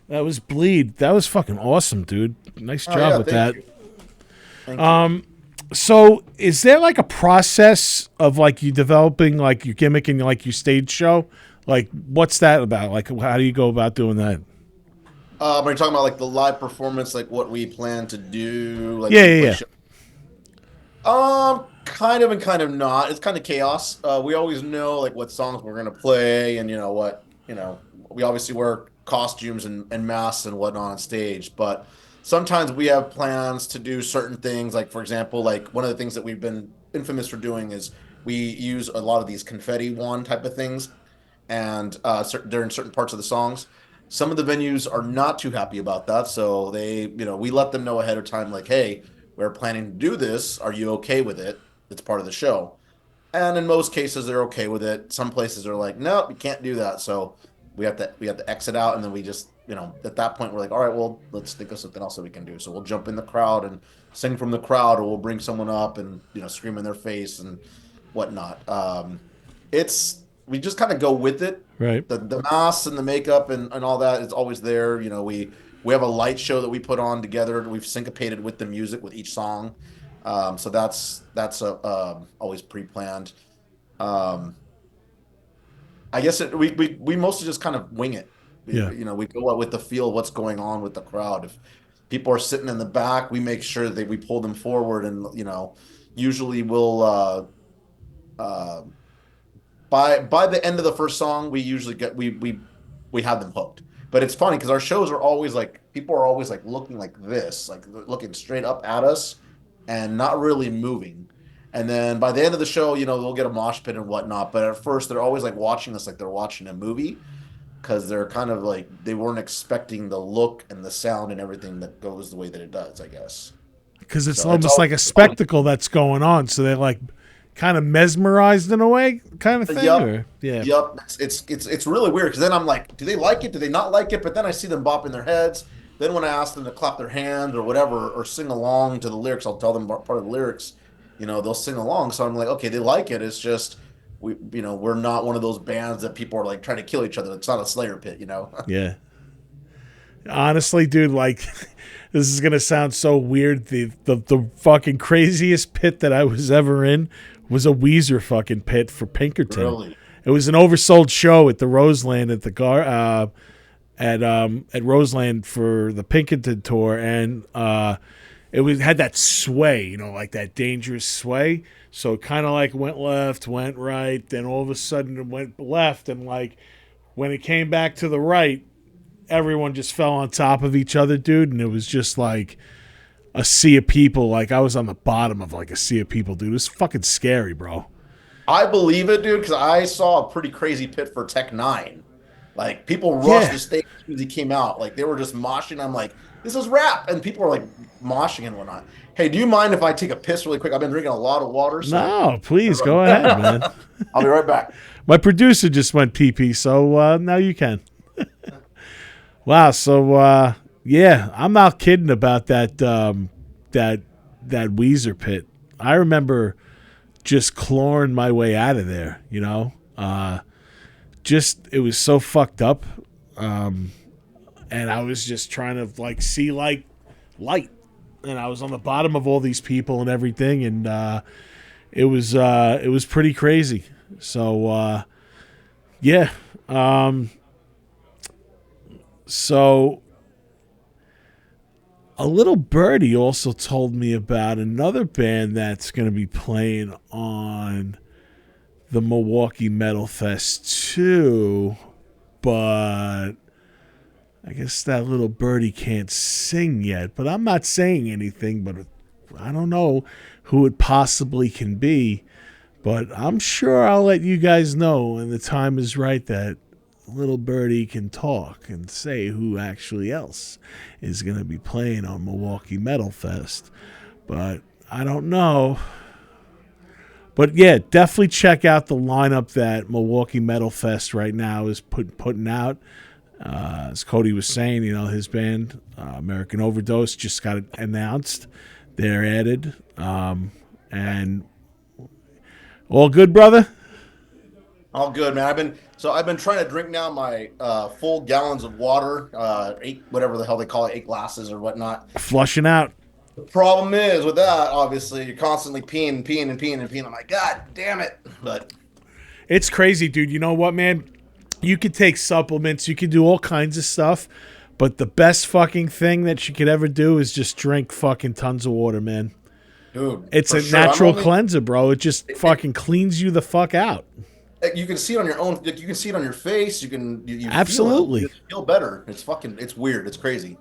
That was Bleed. That was fucking awesome, dude. Nice job with that. Thank you. So is there like a process of like you developing like your gimmick and like your stage show? Like what's that about? Like how do you go about doing that? Are you talking about like the live performance, like what we plan to do? Like Yeah. Kind of and kind of not. It's kind of chaos. We always know like what songs we're gonna play, and we obviously wear costumes and masks and whatnot on stage, but sometimes we have plans to do certain things. Like for example, like one of the things that we've been infamous for doing is we use a lot of these confetti wand type of things, and during certain parts of the songs. Some of the venues are not too happy about that, so we let them know ahead of time, like, hey, we're planning to do this. Are you okay with it? It's part of the show. And in most cases, they're okay with it. Some places are like, no, we can't do that. So we have to exit out, and then we just, at that point, we're like, all right, well, let's think of something else that we can do. So we'll jump in the crowd and sing from the crowd, or we'll bring someone up and scream in their face and whatnot. It's we just kind of go with it. Right. The masks and the makeup and all that is always there. We have a light show that we put on together. We've syncopated with the music with each song. So that's always pre-planned. I guess we mostly just kind of wing it. Yeah. We go out with the feel of what's going on with the crowd. If people are sitting in the back, we make sure that we pull them forward, and usually we'll by the end of the first song, we usually we have them hooked. But it's funny because our shows are always like, people are always like looking like this, like looking straight up at us and not really moving. And then by the end of the show, they'll get a mosh pit and whatnot. But at first, they're always like watching us like they're watching a movie, because they're kind of like, they weren't expecting the look and the sound and everything that goes the way that it does, I guess. Because it's almost like a spectacle that's going on. So they're like kind of mesmerized in a way, kind of thing. Yep. Yeah. Yep. It's really weird, because then I'm like, do they like it? Do they not like it? But then I see them bopping their heads. Then when I ask them to clap their hands or whatever, or sing along to the lyrics, I'll tell them part of the lyrics. They'll sing along. So I'm like, okay, they like it. It's just we're not one of those bands that people are like trying to kill each other. It's not a Slayer pit, Yeah. Honestly, dude, like this is gonna sound so weird. The fucking craziest pit that I was ever in was a Weezer fucking pit for Pinkerton. Really? It was an oversold show at the Roseland at the at Roseland for the Pinkerton tour, and it had that sway, like that dangerous sway. So it kind of like went left, went right, then all of a sudden it went left, and like when it came back to the right, everyone just fell on top of each other, dude, and it was just like a sea of people. Like I was on the bottom of like a sea of people, dude. It was fucking scary, bro. I believe it, dude, because I saw a pretty crazy pit for Tech 9. Like, people rushed the stage as soon as he came out. Like, they were just moshing. I'm like, this is rap. And people are like moshing and whatnot. Hey, do you mind if I take a piss really quick? I've been drinking a lot of water. So no, please go ahead, man. I'll be right back. My producer just went pee-pee, so now you can. Wow. So yeah, I'm not kidding about that that Weezer pit. I remember just clawing my way out of there. Just it was so fucked up, and I was just trying to like see like light, and I was on the bottom of all these people and everything, and it was pretty crazy. So yeah. So a little birdie also told me about another band that's going to be playing on the Milwaukee Metal Fest too, but I guess that little birdie can't sing yet. But I'm not saying anything, but I don't know who it possibly can be. But I'm sure I'll let you guys know when the time is right that little birdie can talk and say who actually else is going to be playing on Milwaukee Metal Fest. But I don't know. But yeah, definitely check out the lineup that Milwaukee Metal Fest right now is putting out. As Cody was saying, his band, Amerakin Overdose, just got announced. They're added. And all good, brother? All good, man. I've been So I've been trying to drink now my full gallons of water, 8, whatever the hell they call it, 8 glasses or whatnot. Flushing out. The problem is with that, obviously, you're constantly peeing, peeing, and peeing, and peeing. I'm like, God damn it. But It's crazy, dude. You know what, man? You could take supplements. You could do all kinds of stuff. But the best fucking thing that you could ever do is just drink fucking tons of water, man. dude, It's for a sure. natural cleanser, bro. It just fucking cleans you the fuck out. You can see it on your own. You can see it on your face. You Absolutely. feel better. It's weird. It's crazy.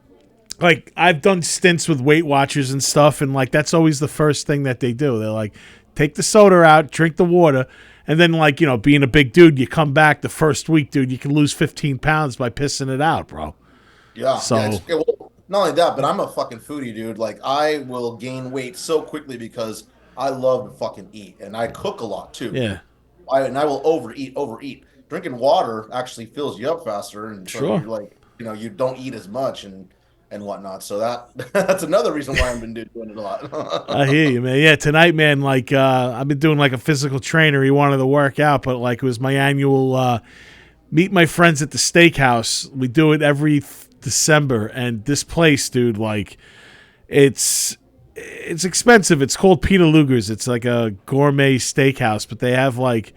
Like, I've done stints with Weight Watchers and stuff, and like that's always the first thing that they do. They're like, take the soda out, drink the water, and then, like, you know, being a big dude, you come back the first week, dude, you can lose 15 pounds by pissing it out, bro. Yeah. So Well, not only that, but I'm a fucking foodie, dude. Like, I will gain weight so quickly because I love to fucking eat, and I cook a lot too. yeah, I will overeat. Drinking water actually fills you up faster, and so Sure. you're like, you don't eat as much and whatnot. So that's another reason why I've been doing it a lot. I hear you, man. Yeah, tonight, man, like, I've been doing like a physical trainer. He wanted to work out, but like it was my annual meet my friends at the steakhouse. We do it every December, and this place, dude, like, it's expensive. It's called Peter Luger's. It's like a gourmet steakhouse, but they have like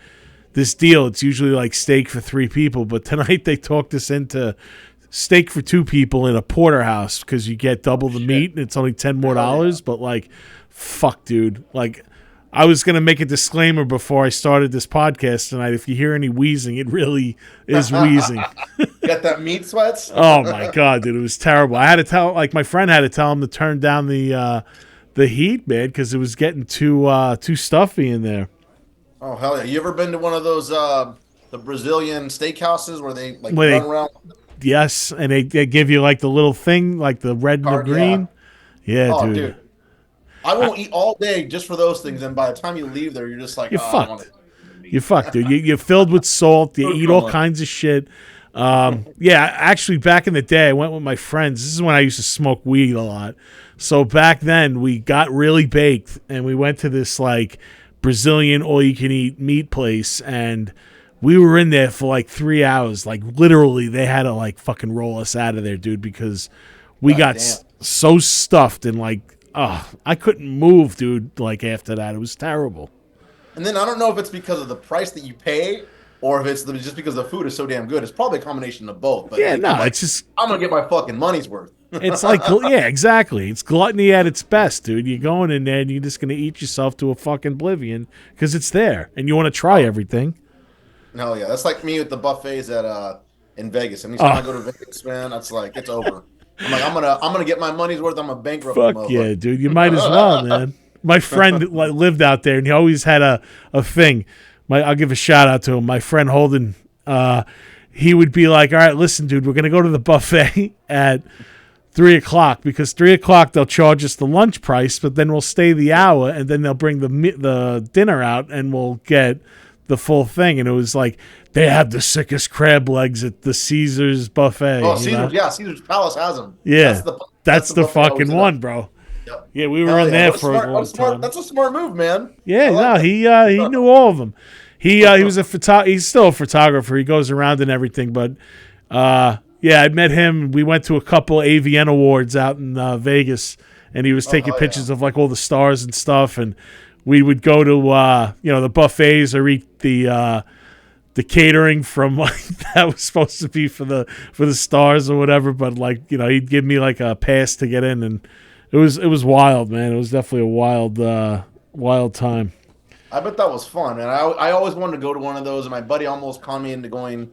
this deal. It's usually like steak for 3 people, but tonight they talked us into steak for 2 people in a porterhouse because you get double the meat and it's only $10 more. But like, fuck, dude. Like, I was gonna make a disclaimer before I started this podcast tonight. If you hear any wheezing, it really is wheezing. Got that meat sweats? Oh my god, dude, it was terrible. I had to tell, like, my friend had to tell him to turn down the heat, man, because it was getting too stuffy in there. Oh hell yeah! You ever been to one of those the Brazilian steakhouses where they like run around? Yes, and they give you like the little thing, like the red and the green. Yeah, Oh, dude. dude. I won't eat all day just for those things, and by the time you leave there, you're just like, You're I fucked. wanna eat meat. You're fucked, dude. You're filled with salt. You eat all kinds of shit. Yeah, actually, back in the day, I went with my friends. This is when I used to smoke weed a lot. So back then, we got really baked, and we went to this like Brazilian all-you-can-eat meat place, and we were in there for like 3 hours. Like, literally, they had to like fucking roll us out of there, dude, because we got so stuffed and like, I couldn't move, dude. Like, after that, it was terrible. And then I don't know if it's because of the price that you pay, or if it's just because the food is so damn good. It's probably a combination of both. But Yeah, like, no, I'm like, it's just, I'm gonna get my fucking money's worth. it's like, yeah, exactly. It's gluttony at its best, dude. You're going in there and you're just going to eat yourself to a fucking oblivion because it's there and you want to try everything. Hell yeah, that's like me with the buffets at in Vegas. Anytime I go to Vegas, man, that's like it's over. I'm like, I'm gonna get my money's worth. I'm gonna bankrupt. Fuck yeah, dude. You might as well, man. My friend lived out there and he always had a thing. I'll give a shout out to him. My friend Holden, he would be like, all right, listen, dude, we're going to go to the buffet at 3 o'clock because 3 o'clock they'll charge us the lunch price, but then we'll stay the hour and then they'll bring the dinner out and we'll get the full thing. And it was like, they have the sickest crab legs at the Caesars buffet. Oh, Caesars, yeah, Caesars Palace has them. Yeah, that's the buffet I fucking always one, love. bro. Yep. Yeah, we were in there for a long smart, time. That's a smart move, man. Yeah, no, he knew all of them. He was he's still a photographer. He goes around and everything, but yeah, I met him. We went to a couple AVN awards out in Vegas, and he was taking pictures of like all the stars and stuff. And we would go to the buffets or eat the catering from like that was supposed to be for the stars or whatever. But like he'd give me like a pass to get in, and it was wild, man. It was definitely a wild time. I bet that was fun, and I always wanted to go to one of those, and my buddy almost conned me into going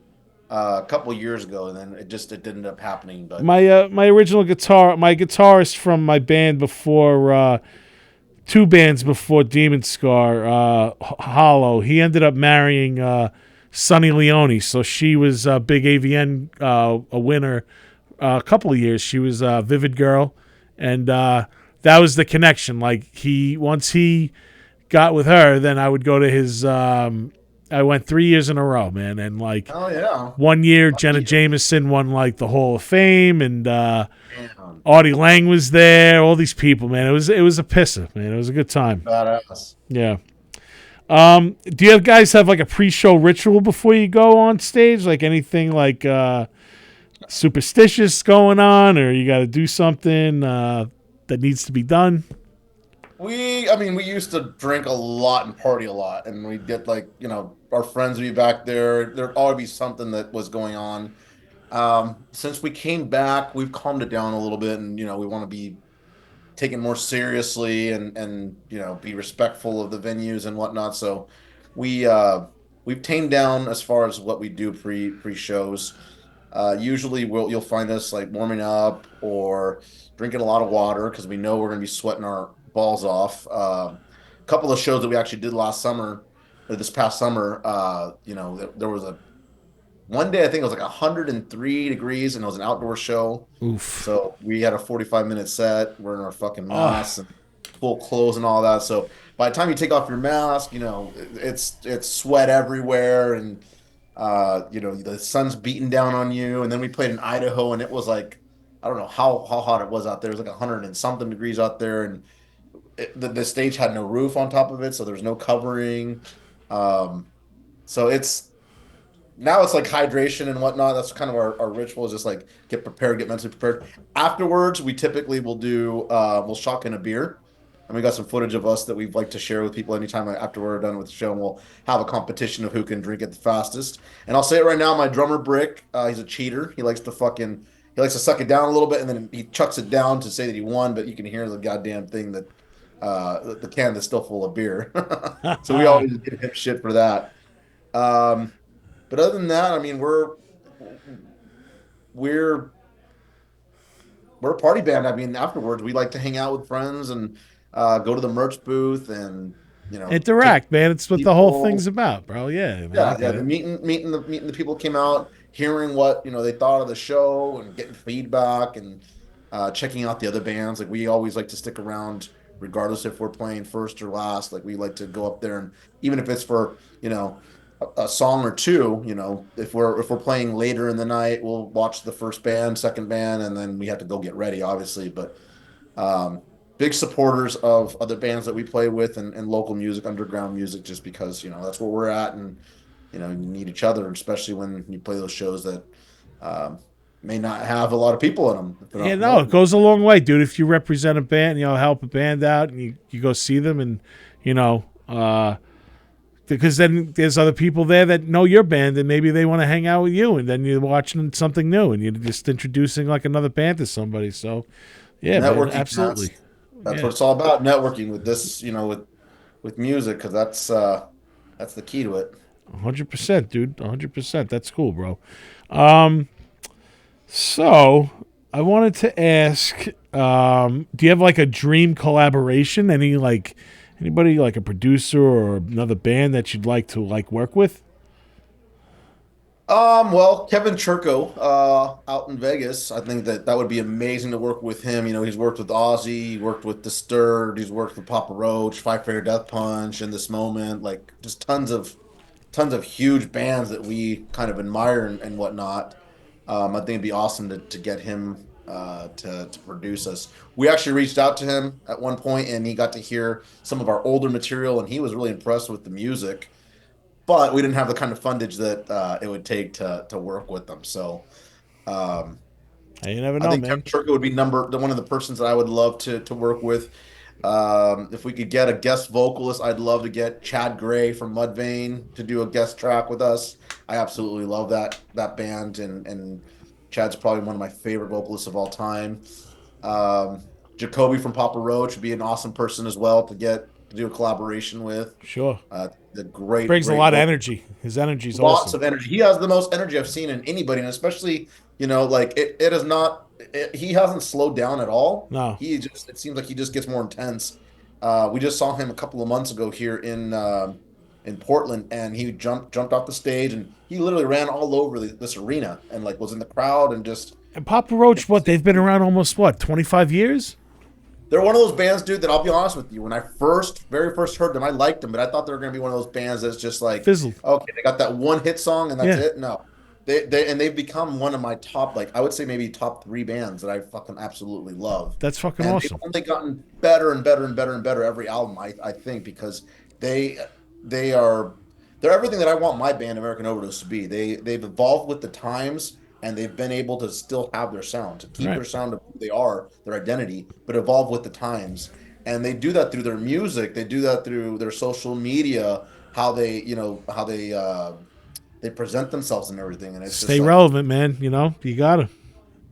a couple years ago, and then it didn't end up happening. But my original guitarist from my band before 2 bands before Demon Scar, Hollow, he ended up marrying Sunny Leone, so she was a big AVN a winner a couple of years. She was a Vivid Girl, and that was the connection. Like once he got with her, then I would go to his I went 3 years in a row, man, and like 1 year Jenna Jameson won like the Hall of Fame, and Artie Lang was there, all these people, man. It was a pisser, man. It was a good time. Badass. Yeah. Do you guys have like a pre-show ritual before you go on stage? Like anything like superstitious going on, or you got to do something that needs to be done? We used to drink a lot and party a lot, and we'd get like, our friends would be back there. There'd always be something that was going on. Since we came back, we've calmed it down a little bit, and we want to be taken more seriously and be respectful of the venues and whatnot. So we we've tamed down as far as what we do pre shows. Usually you'll find us like warming up or drinking a lot of water because we know we're going to be sweating our balls off. A couple of shows that we actually did last summer, or this past summer, there was a one day I think it was like 103 degrees and it was an outdoor show. Oof. So we had a 45-minute set. We're in our fucking Oh. masks and full clothes and all that. So by the time you take off your mask, it's sweat everywhere and the sun's beating down on you. And then we played in Idaho and it was like, I don't know how hot it was out there. It was like 100 and something degrees out there, and the stage had no roof on top of it, so there's no covering. So now it's like hydration and whatnot. That's kind of our ritual, is just like get prepared, get mentally prepared. Afterwards, we typically will do we'll shotgun a beer, and we got some footage of us that we'd like to share with people anytime after we're done with the show, and we'll have a competition of who can drink it the fastest. And I'll say it right now, my drummer Brick, he's a cheater. He likes to suck it down a little bit, and then he chucks it down to say that he won, but you can hear the goddamn thing that the can that's still full of beer. So we always give him shit for that. But other than that, I mean, we're a party band. I mean, afterwards, we like to hang out with friends and go to the merch booth and interact, man. It's what the whole people. thing's about, bro. Yeah, man, Yeah. The meeting the people came out, hearing what they thought of the show and getting feedback and checking out the other bands. Like we always like to stick around, regardless if we're playing first or last. Like we like to go up there, and even if it's for a song or two, if we're playing later in the night, we'll watch the first band, second band, and then we have to go get ready, obviously. But big supporters of other bands that we play with and local music, underground music, just because that's where we're at, and you need each other, especially when you play those shows that may not have a lot of people in them. Yeah, no, it goes a long way, dude. If you represent a band, help a band out, and you go see them, and because then there's other people there that know your band, and maybe they want to hang out with you, and then you're watching something new, and you're just introducing like another band to somebody. So, yeah, man, absolutely. That's what it's all about, networking with this, with music, because that's the key to it. 100%, dude. 100%. That's cool, bro. So I wanted to ask, do you have like a dream collaboration? Anybody like a producer or another band that you'd like to work with? Well, Kevin Churko, out in Vegas, I think that would be amazing to work with him. He's worked with Ozzy, he worked with Disturbed, he's worked with Papa Roach, Five Finger Death Punch, In This Moment, like just tons of huge bands that we kind of admire and whatnot. I think it'd be awesome to get him to produce us. We actually reached out to him at one point, and he got to hear some of our older material, and he was really impressed with the music. But we didn't have the kind of fundage that it would take to work with them. So you never know, I think man. Kevin Churko would be one of the persons that I would love to work with. If we could get a guest vocalist, I'd love to get Chad Gray from Mudvayne to do a guest track with us. I absolutely love that band, and Chad's probably one of my favorite vocalists of all time. Jacoby from Papa Roach would be an awesome person as well to do a collaboration with. Sure. The great brings great a lot of vocal. energy. His energy's Lots awesome. of energy. He has the most energy I've seen in anybody, and especially it is not. He hasn't slowed down at all. No. It seems like he just gets more intense. We just saw him a couple of months ago here in Portland, and he jumped off the stage, and he literally ran all over this arena and was in the crowd and just. And Papa Roach, they've been around almost 25 years? They're one of those bands, dude, that I'll be honest with you. When I very first heard them, I liked them, but I thought they were going to be one of those bands that's just like fizzled. Okay, they got that one hit song and that's it. No, they've become one of my top, I would say maybe top 3 bands that I fucking absolutely love. That's fucking awesome. They've only gotten better and better and better and better every album. I think because they they're everything that I want my band American Overdose to be. They've evolved with the times, and they've been able to still have their sound, to keep Right. their sound of who they are, their identity, but evolve with the times. And they do that through their music. They do that through their social media, how they present themselves and everything. And it's just Stay like relevant, man. You know, you gotta.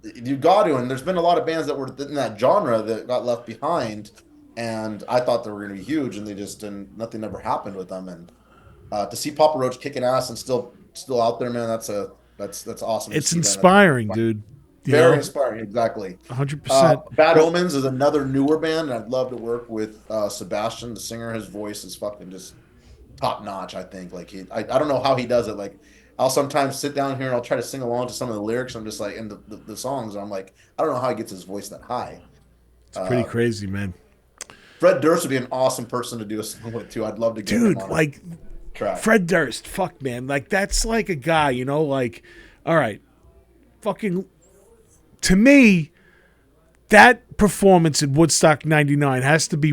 you got to. And there's been a lot of bands that were in that genre that got left behind, and I thought they were going to be huge, and they just didn't. Nothing ever happened with them. And to see Papa Roach kicking ass and still out there, man, that's awesome. It's to see inspiring, dude. Very inspiring, exactly. 100%. Bad Omens is another newer band, and I'd love to work with Sebastian, the singer. His voice is fucking just top notch. I think I don't know how he does it. Like I'll sometimes sit down here and I'll try to sing along to some of the lyrics. I'm just like in the songs. I'm like, I don't know how he gets his voice that high. It's pretty crazy, man. Fred Durst would be an awesome person to do a song with too. I'd love to get him on like a track. Fred Durst, fuck, man. Like that's like a guy, you know, like, all right, fucking. To me, that performance in Woodstock '99 has to be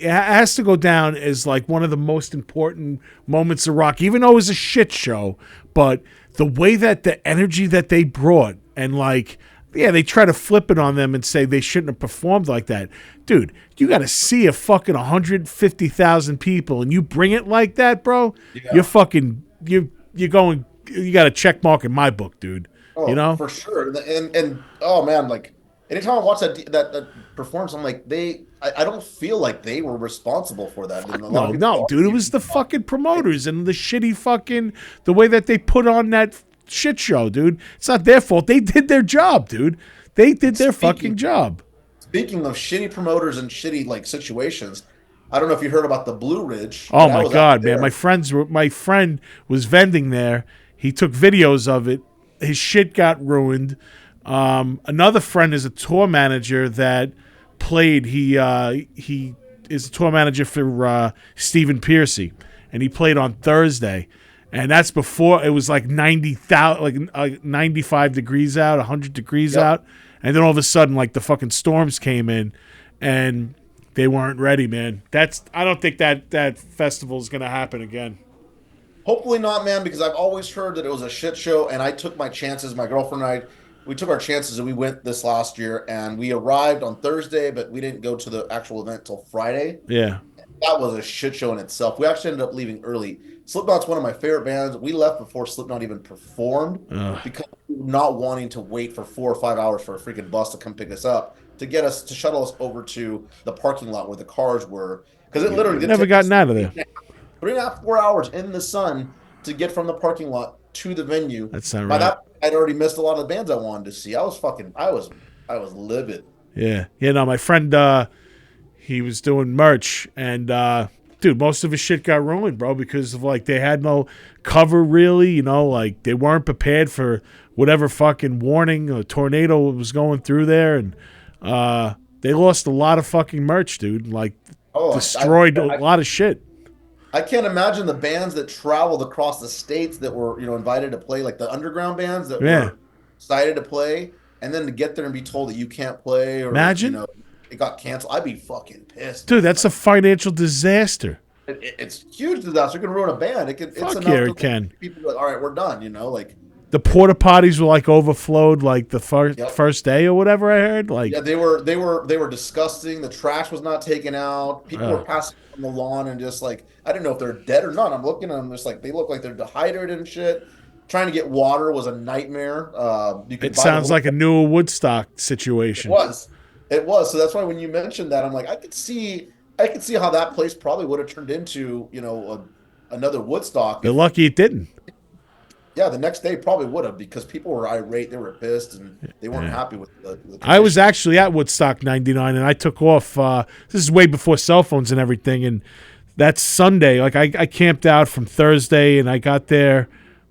has to go down as like one of the most important moments of rock, even though it was a shit show. But the way that the energy that they brought, and like, yeah, they try to flip it on them and say they shouldn't have performed like that. Dude, you got to see a fucking 150,000 people and you bring it like that, bro. Yeah. You're fucking, you got a check mark in my book, dude. Oh, you know, for sure. And oh man, like anytime I watch that performance, I'm like I don't feel like they were responsible for that. No, dude, it was the fucking promoters and the shitty fucking the way that they put on that shit show, dude. It's not their fault. They did their job, dude. They did their fucking job. Speaking of shitty promoters and shitty like situations, I don't know if you heard about the Blue Ridge. Oh my god, man! My friend was vending there. He took videos of it. His shit got ruined. Another friend is a tour manager that played. He is a tour manager for Stephen Pearcy, and he played on Thursday. And that's before it was like 95 degrees out, 100 degrees out, and then all of a sudden, like the fucking storms came in, and they weren't ready, man. I don't think that festival is gonna happen again. Hopefully not, man, because I've always heard that it was a shit show, and I took my chances. My girlfriend and I, we took our chances, and we went this last year, and we arrived on Thursday, but we didn't go to the actual event till Friday. Yeah. That was a shit show in itself. We actually ended up leaving early. Slipknot's one of my favorite bands. We left before Slipknot even performed because we were not wanting to wait for 4 or 5 hours for a freaking bus to come pick us up to shuttle us over to the parking lot where the cars were. Because it literally never gotten out of there. 3.5, 4 hours in the sun to get from the parking lot to the venue. That's not right. By that point, I'd already missed a lot of the bands I wanted to see. I was livid. Yeah. No, my friend, he was doing merch, and dude, most of his shit got ruined, bro, because of like they had no cover really, you know, like they weren't prepared for whatever fucking warning a tornado was going through there, and they lost a lot of fucking merch, dude. Like destroyed a lot of shit. I can't imagine the bands that traveled across the states that were, invited to play, like the underground bands that were excited to play, and then to get there and be told that you can't play, or imagine it got canceled. I'd be fucking pissed, dude. That's a financial disaster. It's a huge disaster. It can ruin a band. It can. Fuck it's yeah, it can. People go, all right, we're done. Like the porta potties were like overflowed like the first day or whatever. I heard like they were disgusting. The trash was not taken out. People were passing on the lawn and just like I didn't know if they're dead or not. I'm looking at them just like they look like they're dehydrated and shit. Trying to get water was a nightmare. It sounds like a new Woodstock situation. It was. So that's why when you mentioned that, I'm like, I could see how that place probably would have turned into, another Woodstock. They're lucky it didn't. Yeah, the next day probably would have because people were irate, they were pissed, and they weren't happy with the I was actually at Woodstock '99, and I took off. This is way before cell phones and everything, and that's Sunday. Like I camped out from Thursday, and I got there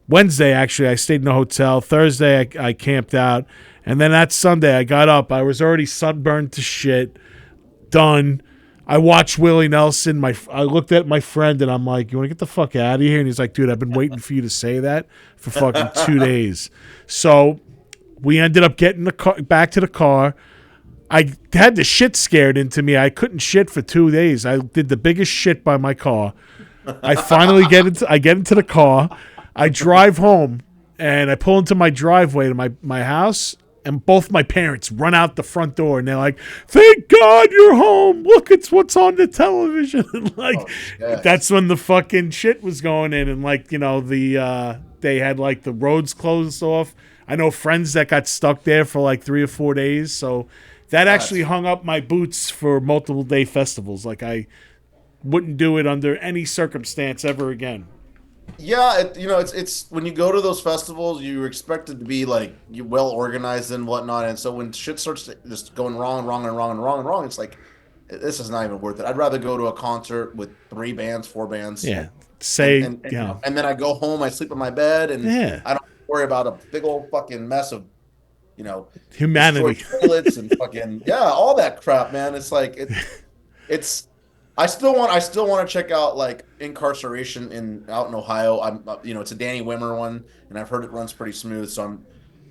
Wednesday. Actually, I stayed in a hotel. Thursday, I camped out. And then that Sunday, I got up. I was already sunburned to shit, done. I watched Willie Nelson. I looked at my friend, and I'm like, you want to get the fuck out of here? And he's like, dude, I've been waiting for you to say that for fucking 2 days. So we ended up getting back to the car. I had the shit scared into me. I couldn't shit for 2 days. I did the biggest shit by my car. I finally get into the car. I drive home, and I pull into my driveway to my house, and both my parents run out the front door, and they're like, "Thank God you're home! Look, it's what's on the television." And that's when the fucking shit was going in, and they had like the roads closed off. I know friends that got stuck there for like 3 or 4 days, so that actually hung up my boots for multiple day festivals. Like I wouldn't do it under any circumstance ever again. Yeah, it's when you go to those festivals, you expect it to be like you well organized and whatnot, and so when shit starts just going wrong, it's like this is not even worth it. I'd rather go to a concert with 3 bands, 4 bands. Yeah, and then I go home, I sleep in my bed, and I don't worry about a big old fucking mess of humanity, toilets and fucking all that crap, man. It's like it's. I still want to check out like Incarceration out in Ohio. It's a Danny Wimmer one, and I've heard it runs pretty smooth. So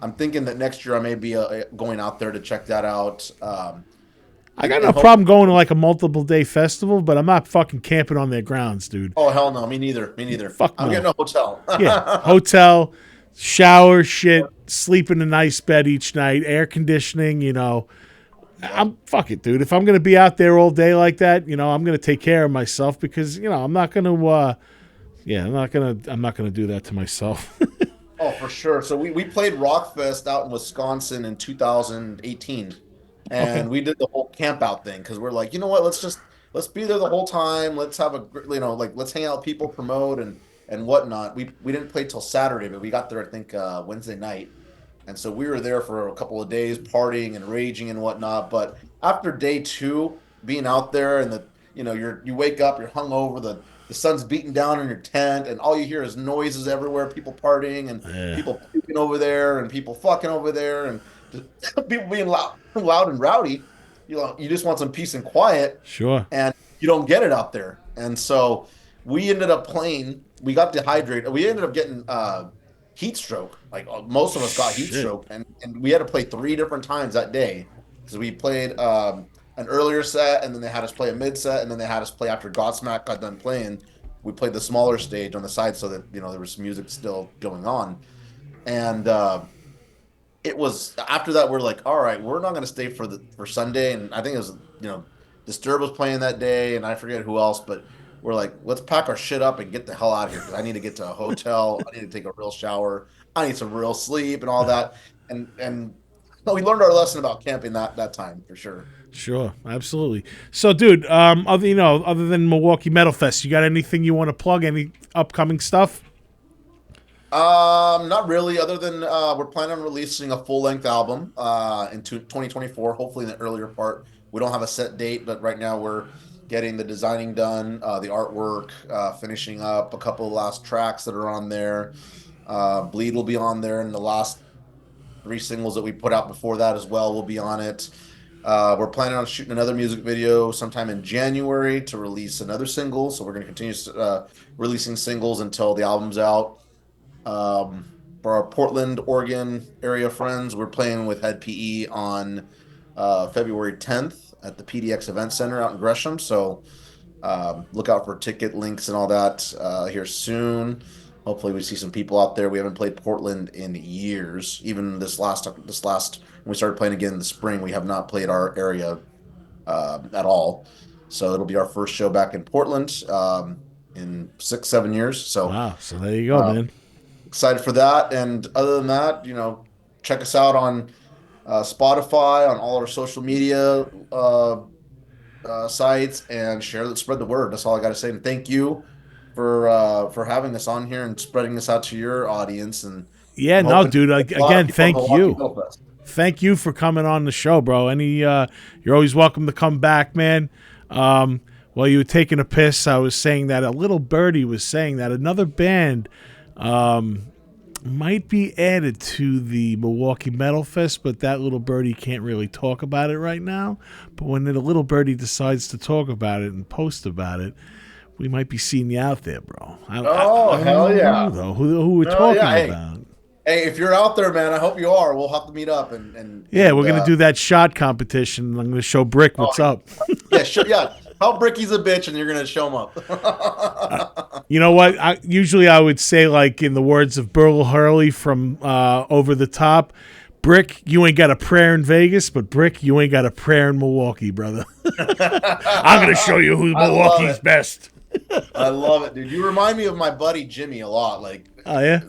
I'm thinking that next year I may be going out there to check that out. I got no problem going to like a multiple day festival, but I'm not fucking camping on their grounds, dude. Oh hell no, me neither. I'm getting a hotel. Yeah, hotel, shower, shit, sleep in a nice bed each night, air conditioning. Fuck it, dude. If I'm gonna be out there all day like that, I'm gonna take care of myself because I'm not gonna. I'm not gonna do that to myself. Oh, for sure. So we played Rockfest out in Wisconsin in 2018, and we did the whole camp out thing because we're like, you know what? Let's be there the whole time. Let's have let's hang out with people, promote and whatnot. We didn't play till Saturday, but we got there I think Wednesday night. And so we were there for a couple of days partying and raging and whatnot. But after day 2, being out there and you wake up, you're hungover, the sun's beating down on your tent, and all you hear is noises everywhere, people partying and people puking over there and people fucking over there and people being loud and rowdy. You just want some peace and quiet. Sure. And you don't get it out there. And so we ended up playing. We got dehydrated. We ended up getting heat stroke. Like most of us got heat stroke, and we had to play 3 different times that day because we played an earlier set, and then they had us play a mid set, and then they had us play after Godsmack got done playing. We played the smaller stage on the side so that there was music still going on, and it was after that we're like, all right, we're not going to stay for Sunday, and I think it was Disturb was playing that day, and I forget who else, but we're like, let's pack our shit up and get the hell out of here because I need to get to a hotel. I need to take a real shower. I need some real sleep and all that. And we learned our lesson about camping that time for sure. Sure, absolutely. So, dude, other than Milwaukee Metal Fest, you got anything you want to plug? Any upcoming stuff? Not really. Other than we're planning on releasing a full-length album in 2024. Hopefully, in the earlier part. We don't have a set date, but right now we're getting the designing done, the artwork, finishing up a couple of last tracks that are on there. Bleed will be on there, and the last 3 singles that we put out before that as well will be on it. We're planning on shooting another music video sometime in January to release another single, so we're going to continue releasing singles until the album's out. For our Portland, Oregon area friends, we're playing with Head PE on February 10th. At the PDX Event Center out in Gresham. So look out for ticket links and all that here soon. Hopefully we see some people out there. We haven't played Portland in years. Even this last when we started playing again in the spring, we have not played our area at all. So it'll be our first show back in Portland in 6-7 years. So wow. So there you go, man. Excited for that. And other than that, check us out on Spotify, on all our social media sites, and spread the word. That's all I got to say. And thank you for having us on here and spreading this out to your audience. And dude. Again, thank you. Thank you for coming on the show, bro. You're always welcome to come back, man. While you were taking a piss, I was saying that a little birdie was saying that another band might be added to the Milwaukee Metal Fest, but that little birdie can't really talk about it right now. But when the little birdie decides to talk about it and post about it, we might be seeing you out there, bro. Hell yeah! Who we're talking about? Hey, if you're out there, man, I hope you are. We'll have to meet up and we're gonna do that shot competition. I'm gonna show Brick what's up. Yeah. Tell Brick he's a bitch, and you're gonna show him up. You know what? Usually I would say, like in the words of Burl Hurley from Over the Top, Brick, you ain't got a prayer in Vegas, but Brick, you ain't got a prayer in Milwaukee, brother. I'm going to show you who Milwaukee's best. I love it, dude. You remind me of my buddy Jimmy a lot. Like, oh, yeah?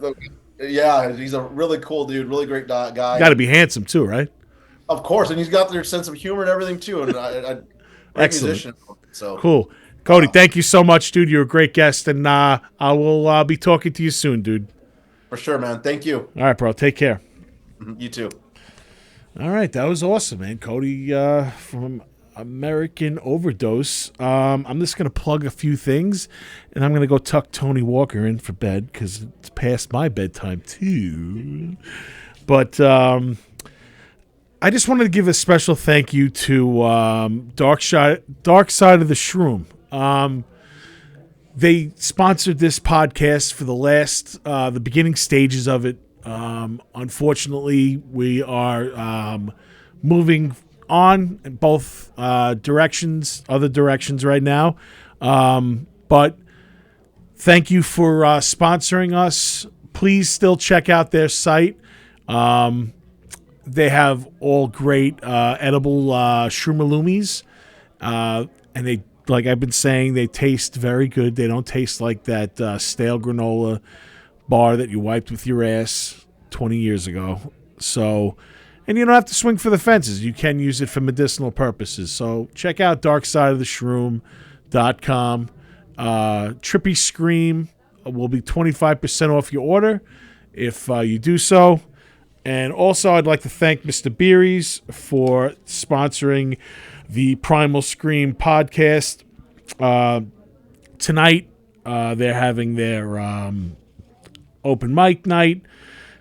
Yeah, he's a really cool dude, really great guy. Got to be handsome, too, right? Of course, and he's got their sense of humor and everything, too. And Excellent. Musician, so. Cool. Cody, thank you so much, dude. You're a great guest, and I will be talking to you soon, dude. For sure, man. Thank you. All right, bro. Take care. You too. All right, that was awesome, man. Cody from Amerakin Overdose. I'm just going to plug a few things, and I'm going to go tuck Tony Walker in for bed because it's past my bedtime, too. But I just wanted to give a special thank you to Dark Side of the Shroom. They sponsored this podcast for the beginning stages of it. Unfortunately, we are moving on in both other directions right now. But thank you for sponsoring us. Please still check out their site. They have all great edible shroomalumis. And they, like I've been saying, they taste very good. They don't taste like that stale granola bar that you wiped with your ass 20 years ago. So, and you don't have to swing for the fences. You can use it for medicinal purposes. So check out darksideoftheshroom.com. Trippy Scream will be 25% off your order if you do so. And also, I'd like to thank Mr. Beeries for sponsoring the Primal Scream podcast. Tonight, they're having their open mic night.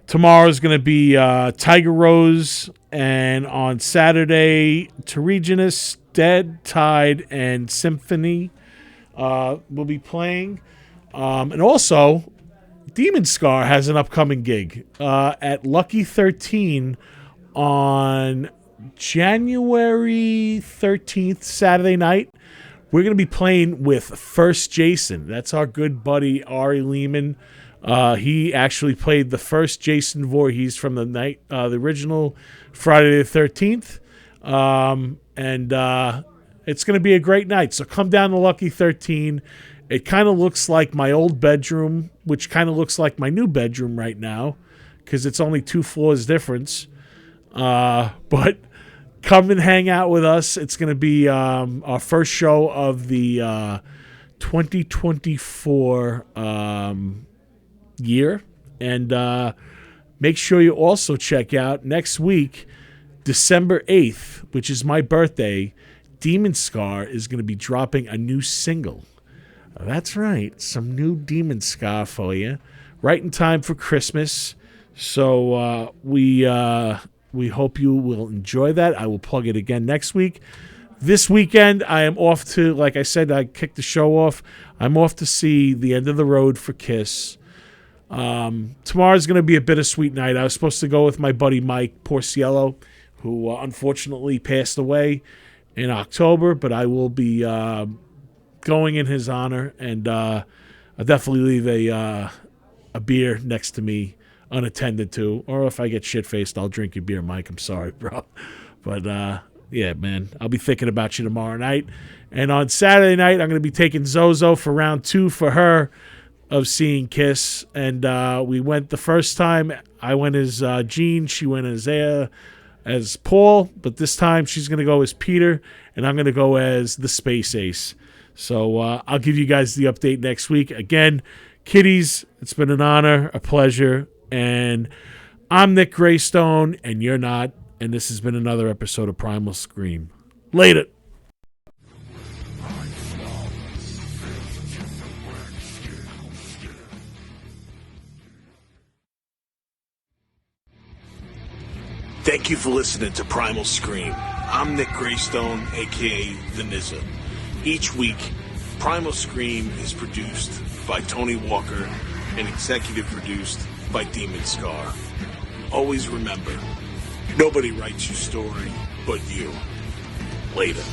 Tomorrow's going to be Tiger Rose. And on Saturday, Terrigenous, Dead, Tide, and Symphony will be playing. And also, Demon Scar has an upcoming gig at Lucky 13 on January 13th, Saturday night. We're going to be playing with First Jason. That's our good buddy Ari Lehman. He actually played the first Jason Voorhees from the original Friday the 13th. And it's going to be a great night. So come down to Lucky 13. It kind of looks like my old bedroom, which kind of looks like my new bedroom right now because it's only 2 floors difference. But come and hang out with us. It's going to be our first show of the 2024 year. And make sure you also check out next week, December 8th, which is my birthday. Demon Scar is going to be dropping a new single. That's right, some new Demon Scar for you, right in time for Christmas. So we hope you will enjoy that. I will plug it again next week. This weekend, I am off to, like I said, I kicked the show off. I'm off to see The End of the Road for Kiss. Tomorrow's going to be a bittersweet night. I was supposed to go with my buddy Mike Porciello, who unfortunately passed away in October, but I will be going in his honor, and I'll definitely leave a beer next to me unattended to, or if I get shit-faced, I'll drink your beer, Mike. I'm sorry, bro. But, yeah, man, I'll be thinking about you tomorrow night. And on Saturday night, I'm going to be taking Zozo for round 2 for her of seeing Kiss. And we went the first time, I went as Gene, she went as Paul, but this time she's going to go as Peter, and I'm going to go as the Space Ace. So I'll give you guys the update next week. Again, kiddies, it's been an honor, a pleasure, and I'm Nick Graystone, and you're not, and this has been another episode of Primal Scream. Later. Thank you for listening to Primal Scream. I'm Nick Graystone, a.k.a. The Nizza. Each week, Primal Scream is produced by Tony Walker and executive produced by Demon Scar. Always remember, nobody writes your story but you. Later.